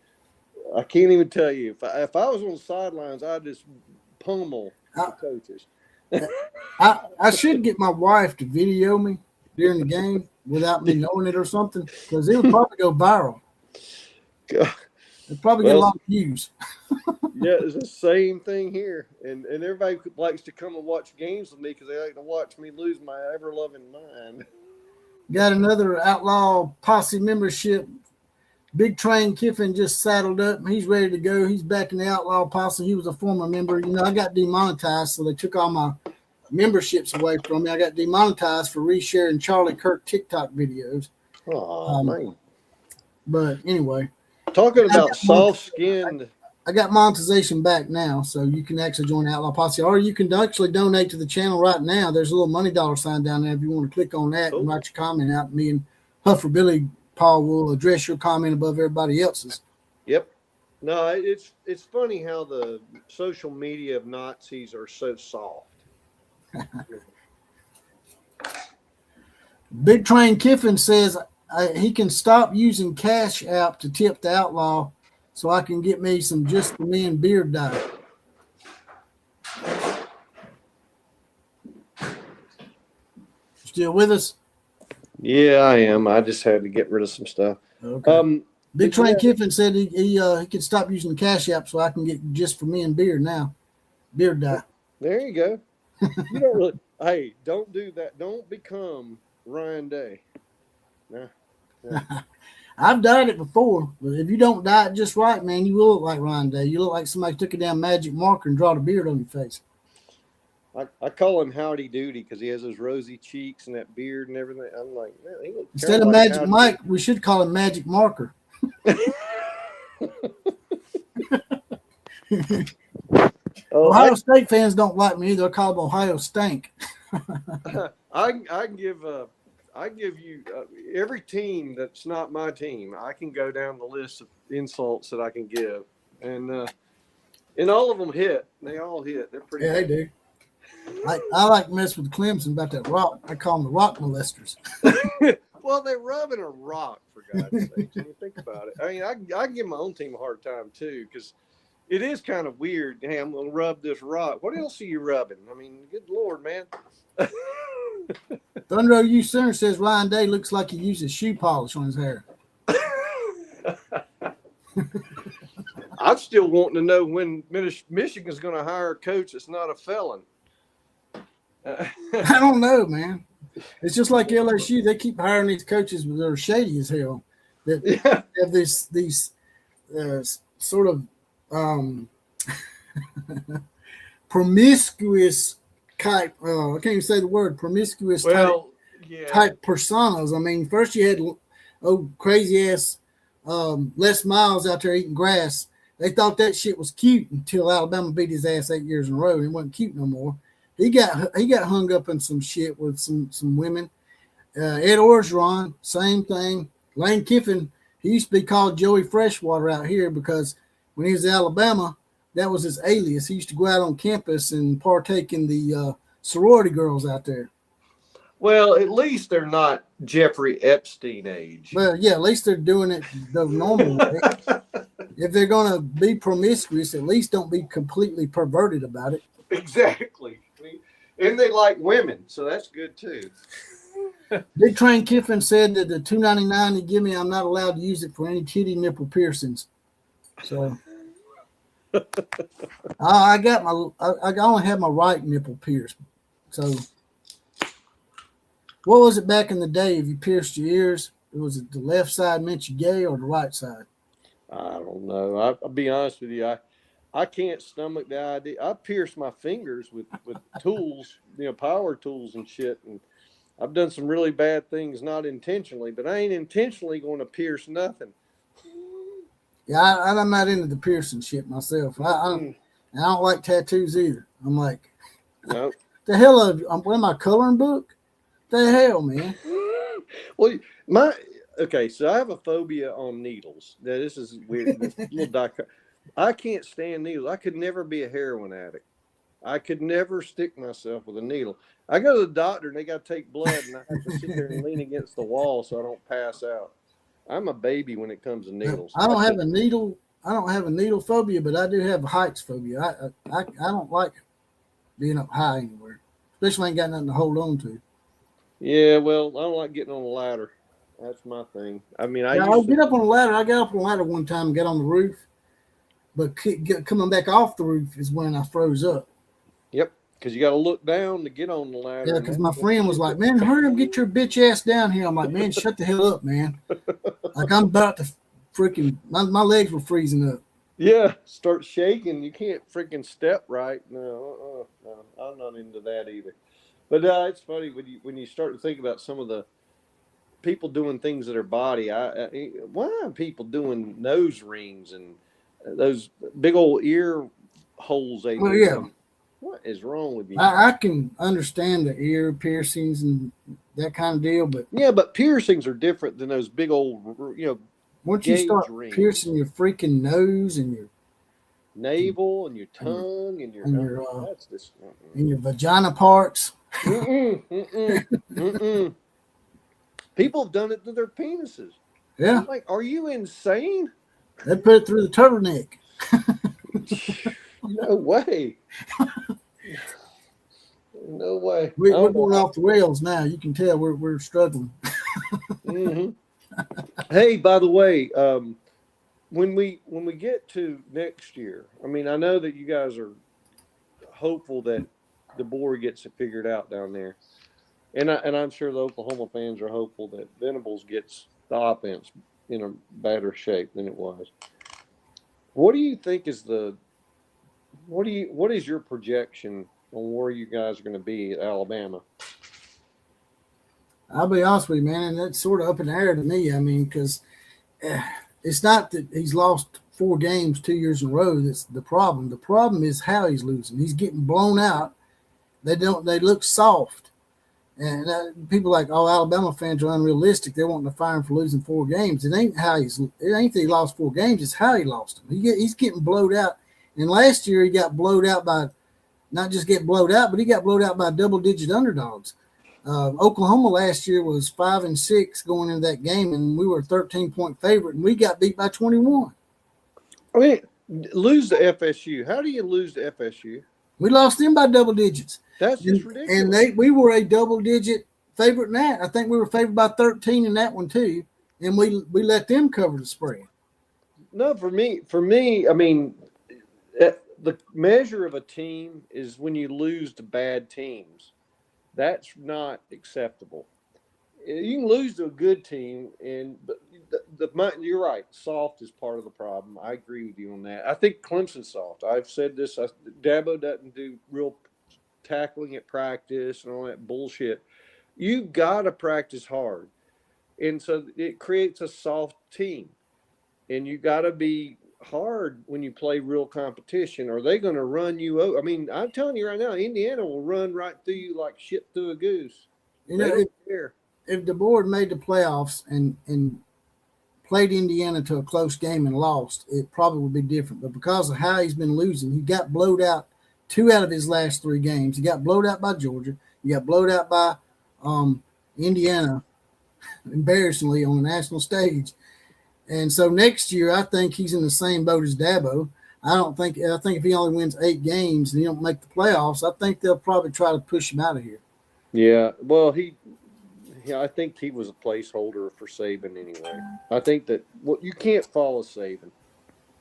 Speaker 4: I can't even tell you. If I was on the sidelines, I'd just pummel the coaches.
Speaker 2: I should get my wife to video me during the game without me knowing it or something, because it would probably go viral. It'd probably get a lot of views.
Speaker 4: Yeah, it's the same thing here. And everybody likes to come and watch games with me because they like to watch me lose my ever-loving mind.
Speaker 2: Got another Outlaw Posse membership. Big Train Kiffin just saddled up. He's ready to go. He's back in the Outlaw Posse. He was a former member. You know, I got demonetized, so they took all my memberships away from me. I got demonetized for resharing Charlie Kirk TikTok videos.
Speaker 4: Oh, man.
Speaker 2: But anyway.
Speaker 4: Talking about soft-skinned.
Speaker 2: I got monetization back now, so you can actually join the Outlaw Posse, or you can actually donate to the channel right now. There's a little money dollar sign down there if you want to click on that and write your comment out. Me and Huffer Billy Paul will address your comment above everybody else's.
Speaker 4: Yep. No, it's funny how the social media of Nazis are so soft.
Speaker 2: Big Train Kiffin says he can stop using Cash App to tip the Outlaw so I can get me some Just for Men beard dye. Still with us?
Speaker 4: Yeah, I am. I just had to get rid of some stuff.
Speaker 2: Okay. Big Train Kiffin said he could stop using the Cash App so I can get Just for Men beard now. Beard dye.
Speaker 4: There you go. You don't really. Hey, don't do that. Don't become Ryan Day. Nah.
Speaker 2: I've dyed it before, but if you don't dye it just right, man, you will look like Ryan Day. You look like somebody took a damn magic marker and draw the beard on your face.
Speaker 4: I call him Howdy Doody because he has those rosy cheeks and that beard and everything. I'm like, man, he looks
Speaker 2: instead of
Speaker 4: like
Speaker 2: Magic
Speaker 4: Howdy
Speaker 2: Mike,
Speaker 4: Doody.
Speaker 2: we should call him Magic Marker. Ohio State fans don't like me either. I call them Ohio Stank.
Speaker 4: I can give you every team that's not my team. I can go down the list of insults that I can give, and all of them hit. They all hit. They're pretty.
Speaker 2: Yeah,
Speaker 4: bad.
Speaker 2: they do. I like to mess with Clemson about that rock. I call them the rock molesters.
Speaker 4: Well, they're rubbing a rock, for God's sake. I mean, think about it. I mean, I can give my own team a hard time too, because it is kind of weird. Hey, I'm going to rub this rock. What else are you rubbing? I mean, good Lord, man.
Speaker 2: Thunder U Center says Ryan Day looks like he uses shoe polish on his hair.
Speaker 4: I'm still wanting to know when Michigan's going to hire a coach that's not a felon.
Speaker 2: I don't know, man. It's just like LSU. They keep hiring these coaches that are shady as hell. That have these sort of promiscuous type. I can't even say the word promiscuous. Type personas. I mean, first you had crazy ass Les Miles out there eating grass. They thought that shit was cute until Alabama beat his ass 8 years in a row. And it wasn't cute no more. He got hung up in some shit with some women. Ed Orgeron, same thing. Lane Kiffin, he used to be called Joey Freshwater out here because when he was in Alabama, that was his alias. He used to go out on campus and partake in the sorority girls out there.
Speaker 4: Well, at least they're not Jeffrey Epstein age.
Speaker 2: Well, yeah, at least they're doing it the normal way. If they're going to be promiscuous, at least don't be completely perverted about it.
Speaker 4: Exactly. And they like women, so that's good too.
Speaker 2: Big Train Kiffin said that the $2.99 he give me, I'm not allowed to use it for any titty nipple piercings. So I only have my right nipple pierced. So what was it back in the day? If you pierced your ears, was it the left side meant you gay or the right side?
Speaker 4: I don't know. I'll be honest with you. I can't stomach the idea. I pierce my fingers with tools, power tools and shit. And I've done some really bad things, not intentionally, but I ain't intentionally going to pierce nothing.
Speaker 2: Yeah, I'm not into the piercing shit myself. I don't like tattoos either. I'm like,
Speaker 4: nope.
Speaker 2: The hell what am I, coloring book? The hell, man.
Speaker 4: Well, so I have a phobia on needles. Now, this is weird. I can't stand needles. I could never be a heroin addict. I could never stick myself with a needle. I go to the doctor and they got to take blood and I have to sit there and lean against the wall so I don't pass out. I'm a baby when it comes to needles.
Speaker 2: I don't have a needle phobia, but I do have a heights phobia. I don't like being up high anywhere, especially when I ain't got nothing to hold on to.
Speaker 4: Yeah, well, I don't like getting on a ladder. That's my thing. I mean,
Speaker 2: I'll get up on a ladder. I got up on a ladder one time and got on the roof. But coming back off the roof is when I froze up.
Speaker 4: Yep, because you got to look down to get on the ladder.
Speaker 2: Yeah, because my friend was like, man, hurry up, get your bitch ass down here. I'm like, man, shut the hell up, man. Like, I'm about to freaking, my legs were freezing up.
Speaker 4: Yeah, start shaking. You can't freaking step right. No, I'm not into that either. But it's funny when you start to think about some of the people doing things to their body. Why are people doing nose rings and those big old ear holes?
Speaker 2: Well, yeah.
Speaker 4: What is wrong with you?
Speaker 2: I can understand the ear piercings and that kind of deal, but
Speaker 4: yeah, but piercings are different than those big old,
Speaker 2: once you start
Speaker 4: rings.
Speaker 2: Piercing your freaking nose and your
Speaker 4: navel and your tongue and your
Speaker 2: vagina parts.
Speaker 4: People have done it to their penises.
Speaker 2: Yeah.
Speaker 4: I'm like, are you insane?
Speaker 2: They put it through the turtleneck.
Speaker 4: No way. No way.
Speaker 2: We're going off the rails now. You can tell we're struggling.
Speaker 4: Mm-hmm. Hey, by the way, when we get to next year, I mean, I know that you guys are hopeful that the board gets it figured out down there, and I'm sure the Oklahoma fans are hopeful that Venables gets the offense in a better shape than it was. What do you think is what is your projection on where you guys are going to be at Alabama?
Speaker 2: I'll be honest with you, man, and that's sort of up in the air to me. I mean, because it's not that he's lost 4 games 2 years in a row that's the problem. The problem is how he's losing. He's getting blown out. They look soft. And people like, oh, Alabama fans are unrealistic. They want to fire him for losing 4 games. It ain't that he lost 4 games. It's how he lost them. He's getting blowed out. And last year he got blowed out by, not just get blowed out, but he got blowed out by double-digit underdogs. Oklahoma last year was 5-6 going into that game, and we were a 13-point favorite, and we got beat by 21.
Speaker 4: I mean, lose to FSU. How do you lose to FSU?
Speaker 2: We lost them by double digits.
Speaker 4: That's just ridiculous.
Speaker 2: And we were a double-digit favorite in that. I think we were favored by 13 in that one too, and we let them cover the spread.
Speaker 4: No, for me, I mean, the measure of a team is when you lose to bad teams. That's not acceptable. You can lose to a good team, but you're right. Soft is part of the problem. I agree with you on that. I think Clemson's soft. I've said this. Dabo doesn't do real tackling at practice and all that bullshit. You got to practice hard, and so it creates a soft team. And you got to be hard when you play real competition, or they're going to run you over. I mean, I'm telling you right now, Indiana will run right through you like shit through a goose.
Speaker 2: You know, if the board made the playoffs and played Indiana to a close game and lost, it probably would be different. But because of how he's been losing, he got blowed out 2 out of his last 3 games. He got blowed out by Georgia. He got blowed out by Indiana, embarrassingly, on the national stage. And so next year, I think he's in the same boat as Dabo. I think if he only wins 8 games and he don't make the playoffs, I think they'll probably try to push him out of here.
Speaker 4: Yeah, well, I think he was a placeholder for Saban anyway. I think that you can't follow Saban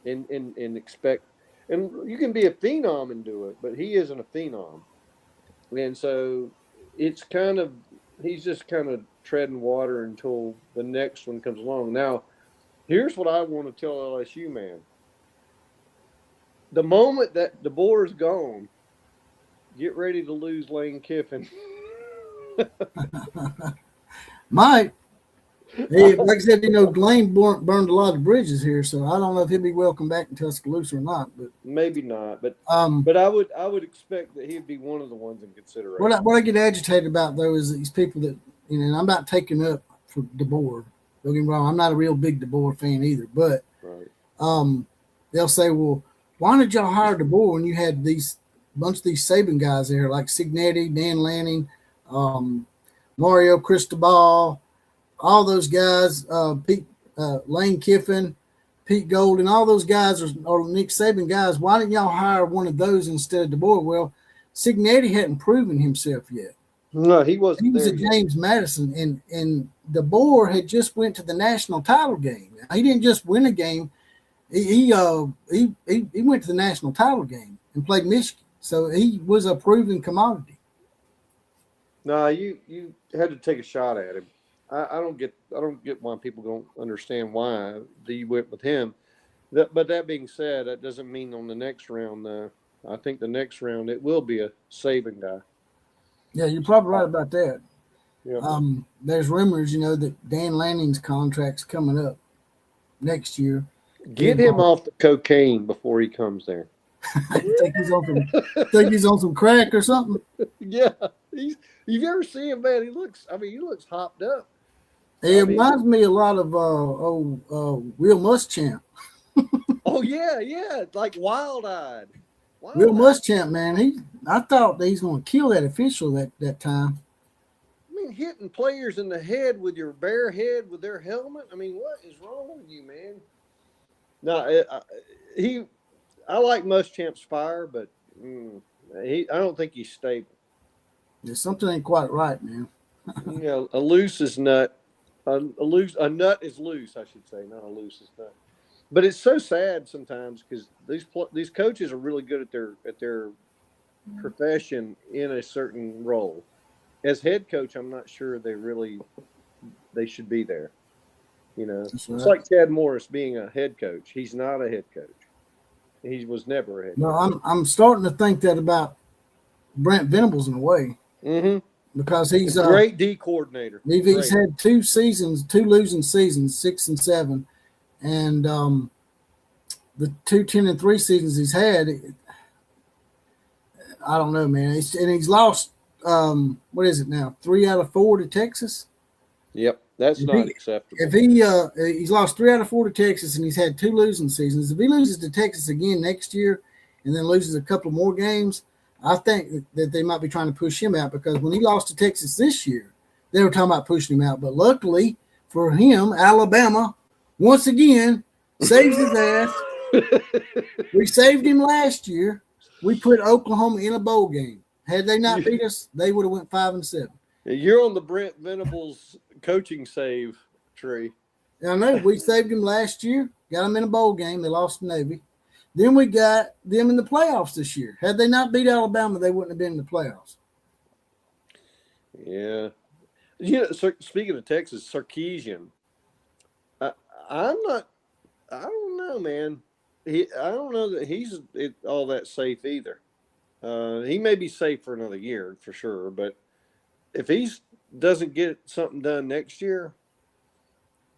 Speaker 4: and expect, and you can be a phenom and do it, but he isn't a phenom, and so it's he's just kind of treading water until the next one comes along. Now, here's what I want to tell LSU, man. The moment that DeBoer is gone, get ready to lose Lane Kiffin.
Speaker 2: Might. Hey, like I said, Lane burned a lot of bridges here, so I don't know if he'll be welcome back in Tuscaloosa or not. But
Speaker 4: maybe not. But I would expect that he'd be one of the ones in consideration.
Speaker 2: What I get agitated about though is these people that and I'm not taking up for DeBoer. Don't get me wrong, I'm not a real big DeBoer fan either, but
Speaker 4: right.
Speaker 2: They'll say, well, why did y'all hire DeBoer when you had bunch of these Saban guys there like Signetti, Dan Lanning, Mario Cristobal, all those guys, Lane Kiffin, Pete Gold, and all those guys are Nick Saban guys. Why didn't y'all hire one of those instead of DeBoer? Well, Signetti hadn't proven himself yet.
Speaker 4: No, he wasn't.
Speaker 2: He was a James Madison, and DeBoer had just went to the national title game. He didn't just win a game; he went to the national title game and played Michigan. So he was a proven commodity.
Speaker 4: No, you had to take a shot at him. I don't get why people don't understand why you went with him. But that being said, that doesn't mean on the next round. I think the next round it will be a Saban guy.
Speaker 2: Yeah, you're probably right about that.
Speaker 4: Yeah.
Speaker 2: There's rumors, that Dan Lanning's contract's coming up next year.
Speaker 4: Get him off the cocaine before he comes there.
Speaker 2: think he's on some crack or something.
Speaker 4: Yeah, you've ever seen him, man? He looks hopped up.
Speaker 2: It reminds me a lot of Will Muschamp.
Speaker 4: Oh yeah, like wild-eyed.
Speaker 2: Will Muschamp, man, I thought that he's going to kill that official that time.
Speaker 4: I mean, hitting players in the head with your bare head with their helmet. I mean, what is wrong with you, man? No, I like Muschamp's fire, but I don't think he's stable.
Speaker 2: Yeah, something ain't quite right, man.
Speaker 4: A loose is nut. A nut is loose, I should say, not a loose is nut. But it's so sad sometimes because these coaches are really good at their profession in a certain role. As head coach, I'm not sure they should be there. It's like Chad Morris being a head coach. He's not a head coach. He was never a head coach.
Speaker 2: No, I'm starting to think that about Brent Venables in a way.
Speaker 4: Mm-hmm.
Speaker 2: Because he's
Speaker 4: a great D coordinator.
Speaker 2: He's had 2 losing seasons, 6 and 7. And the 2-10-3 seasons he's had, I don't know, man. And he's lost. What is it now? 3 out of 4 to Texas.
Speaker 4: Yep, that's not acceptable.
Speaker 2: If he's lost 3 out of 4 to Texas, and he's had 2 losing seasons. If he loses to Texas again next year, and then loses a couple more games, I think that they might be trying to push him out, because when he lost to Texas this year, they were talking about pushing him out. But luckily for him, Alabama once again saves his ass. We saved him last year. We put Oklahoma in a bowl game. Had they not beat us, they would have went 5-7.
Speaker 4: You're on the Brent Venables coaching save tree.
Speaker 2: I know. We saved him last year, got him in a bowl game. They lost to Navy. Then we got them in the playoffs this year. Had they not beat Alabama, they wouldn't have been in the playoffs.
Speaker 4: Yeah. Speaking of Texas, Sarkisian, I don't know, man. I don't know that he's all that safe either. He may be safe for another year for sure, but if he doesn't get something done next year,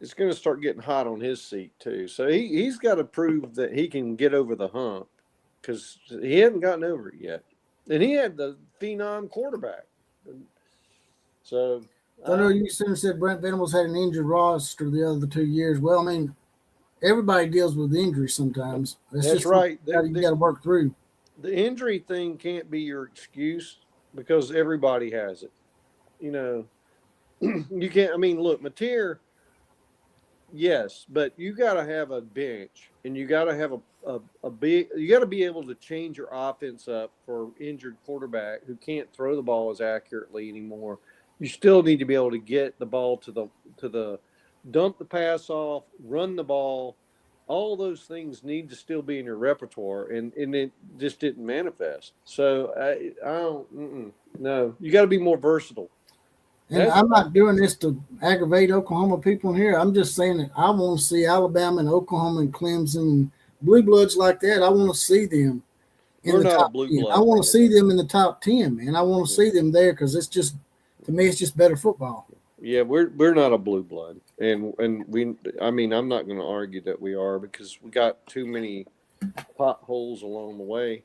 Speaker 4: it's going to start getting hot on his seat too. So he's got to prove that he can get over the hump, because he hasn't gotten over it yet. And he had the phenom quarterback. So
Speaker 2: I know you said Brent Venables had an injured roster the other 2 years. Well, I mean, everybody deals with injuries sometimes.
Speaker 4: That's
Speaker 2: just
Speaker 4: right.
Speaker 2: You got to work through.
Speaker 4: The injury thing can't be your excuse, because everybody has it. You know, you can't. I mean, look, Mateer, yes, but you got to have a bench, and you got to have you got to be able to change your offense up for injured quarterback who can't throw the ball as accurately anymore. You still need to be able to get the ball to the dump the pass off, run the ball. All those things need to still be in your repertoire, and it just didn't manifest. So I don't. No, you got to be more versatile.
Speaker 2: And I'm not doing this to aggravate Oklahoma people in here. I'm just saying that I want to see Alabama and Oklahoma and Clemson and blue bloods like that. I want to see them in the top 10. I want to see them in the top 10, man. I want to see them there, because it's just, to me, it's just better football.
Speaker 4: Yeah, we're not a blue blood, and I'm not going to argue that we are, because we got too many potholes along the way.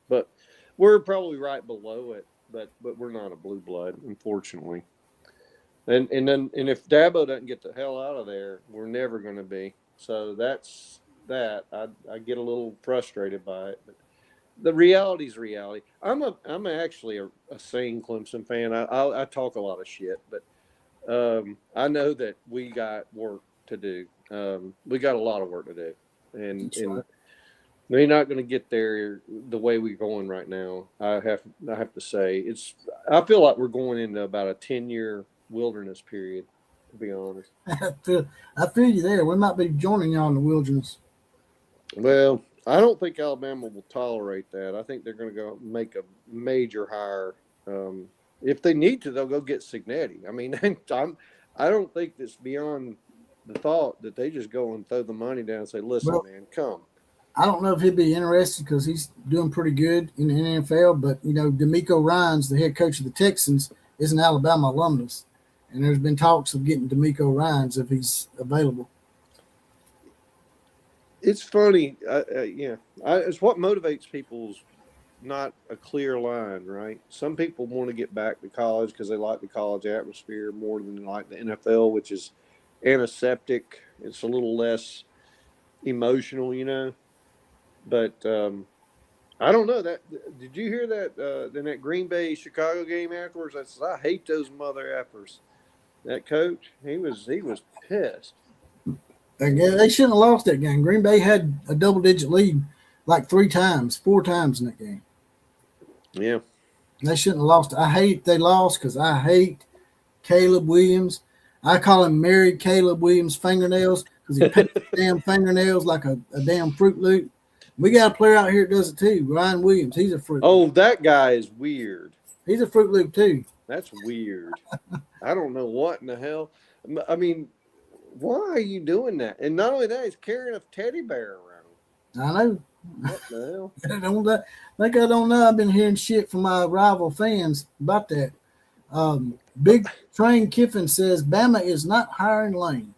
Speaker 4: But we're probably right below it. But we're not a blue blood, unfortunately. And if Dabo doesn't get the hell out of there, we're never going to be. So that's that. I get a little frustrated by it, but the reality's reality. I'm actually a sane Clemson fan. I talk a lot of shit, but I know that we got work to do. We got a lot of work to do, and they're not going to get there the way we're going right now. I have to say, I feel like we're going into about a 10-year wilderness period, to be honest.
Speaker 2: I feel you there. We might be joining y'all in the wilderness.
Speaker 4: Well, I don't think Alabama will tolerate that. I think they're going to go make a major hire. If they need to, they'll go get Signetti. I mean, I don't think it's beyond the thought that they just go and throw the money down and say, "Listen, man, come."
Speaker 2: I don't know if he'd be interested, because he's doing pretty good in the NFL. But, DeMeco Ryans, the head coach of the Texans, is an Alabama alumnus. And there's been talks of getting DeMeco Ryans if he's available.
Speaker 4: It's funny. It's what motivates people's not a clear line, right? Some people want to get back to college because they like the college atmosphere more than they like the NFL, which is antiseptic. It's a little less emotional, But I don't know that. Did you hear that in that Green Bay Chicago game afterwards? I said, I hate those mother effers. That coach, he was pissed.
Speaker 2: Again, they shouldn't have lost that game. Green Bay had a double-digit lead like 4 times in that game.
Speaker 4: Yeah,
Speaker 2: they shouldn't have lost. I hate they lost, because I hate Caleb Williams. I call him married Caleb Williams fingernails, because he paints damn fingernails like a damn Fruit Loop. We got a player out here that does it too, Ryan Williams. He's a Fruit Loop.
Speaker 4: Oh, that guy is weird.
Speaker 2: He's a Fruit Loop too.
Speaker 4: That's weird. I don't know what in the hell. I mean, why are you doing that? And not only that, he's carrying a teddy bear around.
Speaker 2: I know.
Speaker 4: What the hell?
Speaker 2: I don't know. I've been hearing shit from my rival fans about that. Big Train Kiffin says Bama is not hiring Lane.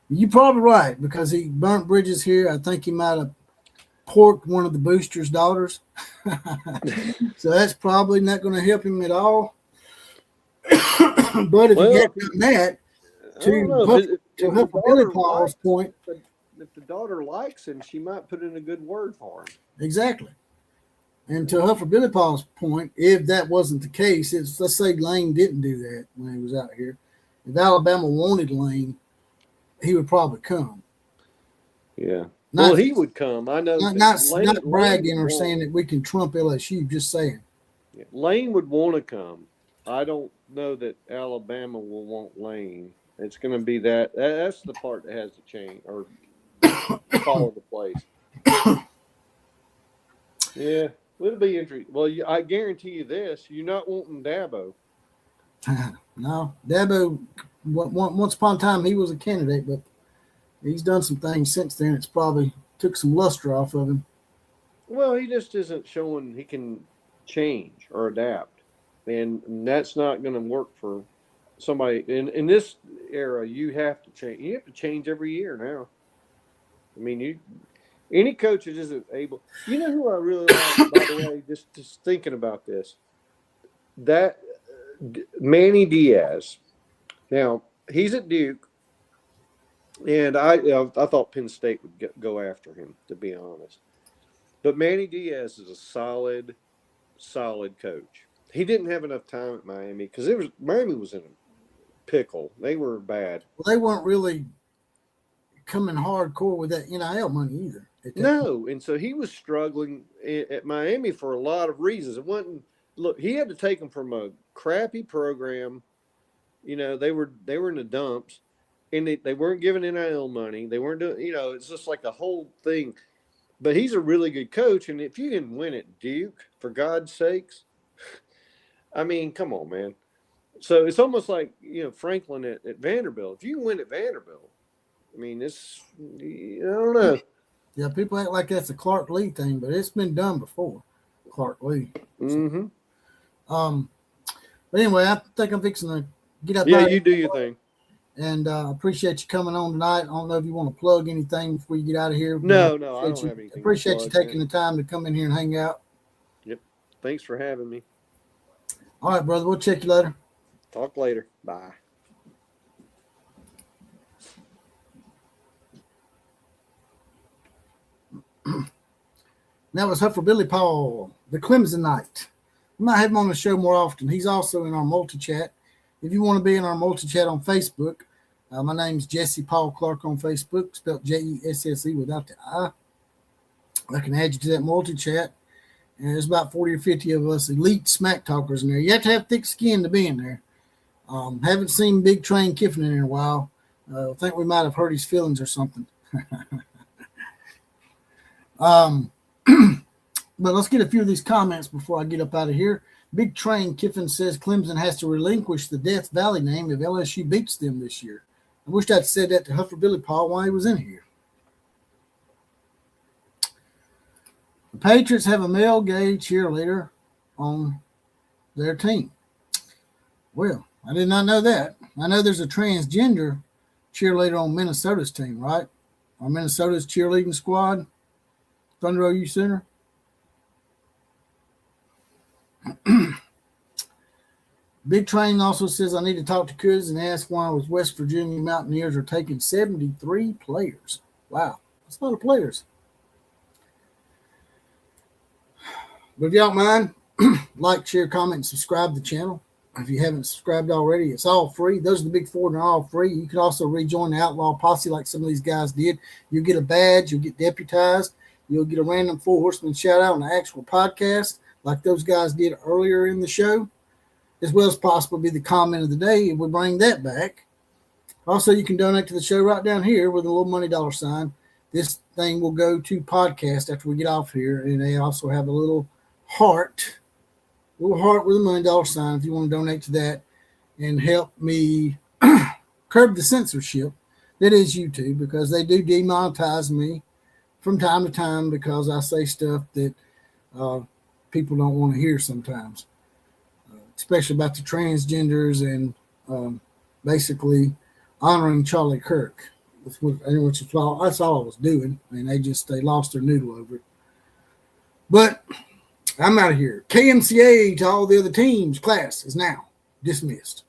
Speaker 2: You're probably right because he burnt bridges here. I think he might have porked one of the boosters' daughters. So that's probably not going to help him at all. But if he
Speaker 4: Well,
Speaker 2: had done that,
Speaker 4: I don't know
Speaker 2: to
Speaker 4: if the
Speaker 2: Huff Billy
Speaker 4: daughter
Speaker 2: Paul's
Speaker 4: likes,
Speaker 2: point,
Speaker 4: if the daughter likes him, she might put in a good word for him.
Speaker 2: exactly. And to Huffer Billy Paul's point, if that wasn't the case, let's say Lane didn't do that when he was out here. If Alabama wanted Lane, he would probably come.
Speaker 4: Yeah.
Speaker 2: Not,
Speaker 4: Well, he would come. I know.
Speaker 2: not bragging or saying that we can trump LSU, just saying.
Speaker 4: Yeah, Lane would want to come. I don't know that Alabama will want Lane. It's going to be that's the part that has to change or fall into place. Yeah, it'll be interesting. Well, I guarantee you this: you're not wanting Dabo.
Speaker 2: No, Dabo. Once upon a time, he was a candidate, but he's done some things since then. It's probably took some luster off of him.
Speaker 4: Well, he just isn't showing he can change or adapt, and that's not going to work for somebody in this era. You have to change. You have to change every year now. I mean, any coach that isn't able. You know who I really like, by the way. Just thinking about this, that Manny Diaz. Now he's at Duke, and I thought Penn State would go after him, to be honest. But Manny Diaz is a solid coach. He didn't have enough time at Miami because Miami was in a pickle. They were bad.
Speaker 2: Well, they weren't really coming hardcore with that NIL money either.
Speaker 4: No, and so he was struggling at Miami for a lot of reasons. It wasn't he had to take them from a crappy program. You know, they were in the dumps, and they weren't giving NIL money. They weren't doing. You know, it's just like the whole thing. But he's a really good coach, and if you can win at Duke, for God's sakes, I mean, come on, man. So it's almost like, Franklin at Vanderbilt. If you can win at Vanderbilt, I mean, I don't know.
Speaker 2: Yeah, people act like that's a Clark Lee thing, but it's been done before. Clark Lee.
Speaker 4: Mm-hmm.
Speaker 2: But anyway, I think I'm fixing to get up.
Speaker 4: Yeah, you do your thing.
Speaker 2: And I appreciate you coming on tonight. I don't know if you want to plug anything before you get out of here.
Speaker 4: No, I don't have anything.
Speaker 2: Appreciate you taking the time to come in here and hang out.
Speaker 4: Yep. Thanks for having me.
Speaker 2: All right, brother. We'll check you later.
Speaker 4: Talk later. Bye.
Speaker 2: That was Huffer Billy Paul, the Clemsonite. We might have him on the show more often. He's also in our multi-chat. If you want to be in our multi-chat on Facebook, my name's Jesse Paul Clark on Facebook, spelled Jesse without the I. I can add you to that multi-chat. And there's about 40 or 50 of us elite smack talkers in there. You have to have thick skin to be in there. Haven't seen Big Train Kiffin in a while. I think we might have hurt his feelings or something. But let's get a few of these comments before I get up out of here. Big Train Kiffin says Clemson has to relinquish the Death Valley name if LSU beats them this year. I wish I'd said that to Huffer Billy Paul while he was in here. The Patriots have a male gay cheerleader on their team. Well, I did not know that. I know there's a transgender cheerleader on Minnesota's team, right? Or Minnesota's cheerleading squad. Thunder OU Center. Big Train also says I need to talk to Kuz and ask why West Virginia Mountaineers are taking 73 players. Wow, that's a lot of players. But if y'all don't mind, like, share, comment, and subscribe to the channel. If you haven't subscribed already, it's all free. Those are the big four, and they're all free. You can also rejoin the Outlaw Posse like some of these guys did. You'll get a badge. You'll get deputized. You'll get a random Four Horsemen shout-out on the actual podcast like those guys did earlier in the show, as well as possibly be the comment of the day if we bring that back. Also, you can donate to the show right down here with a little money $sign. This thing will go to podcast after we get off here, and they also have a little heart with a money $sign if you want to donate to that and help me curb the censorship that is YouTube, because they do demonetize me from time to time because I say stuff that people don't want to hear sometimes, especially about the transgenders and basically honoring Charlie Kirk. That's all I was doing. I mean, they lost their noodle over it. But I'm out of here. KMCA to all the other teams. Class is now dismissed.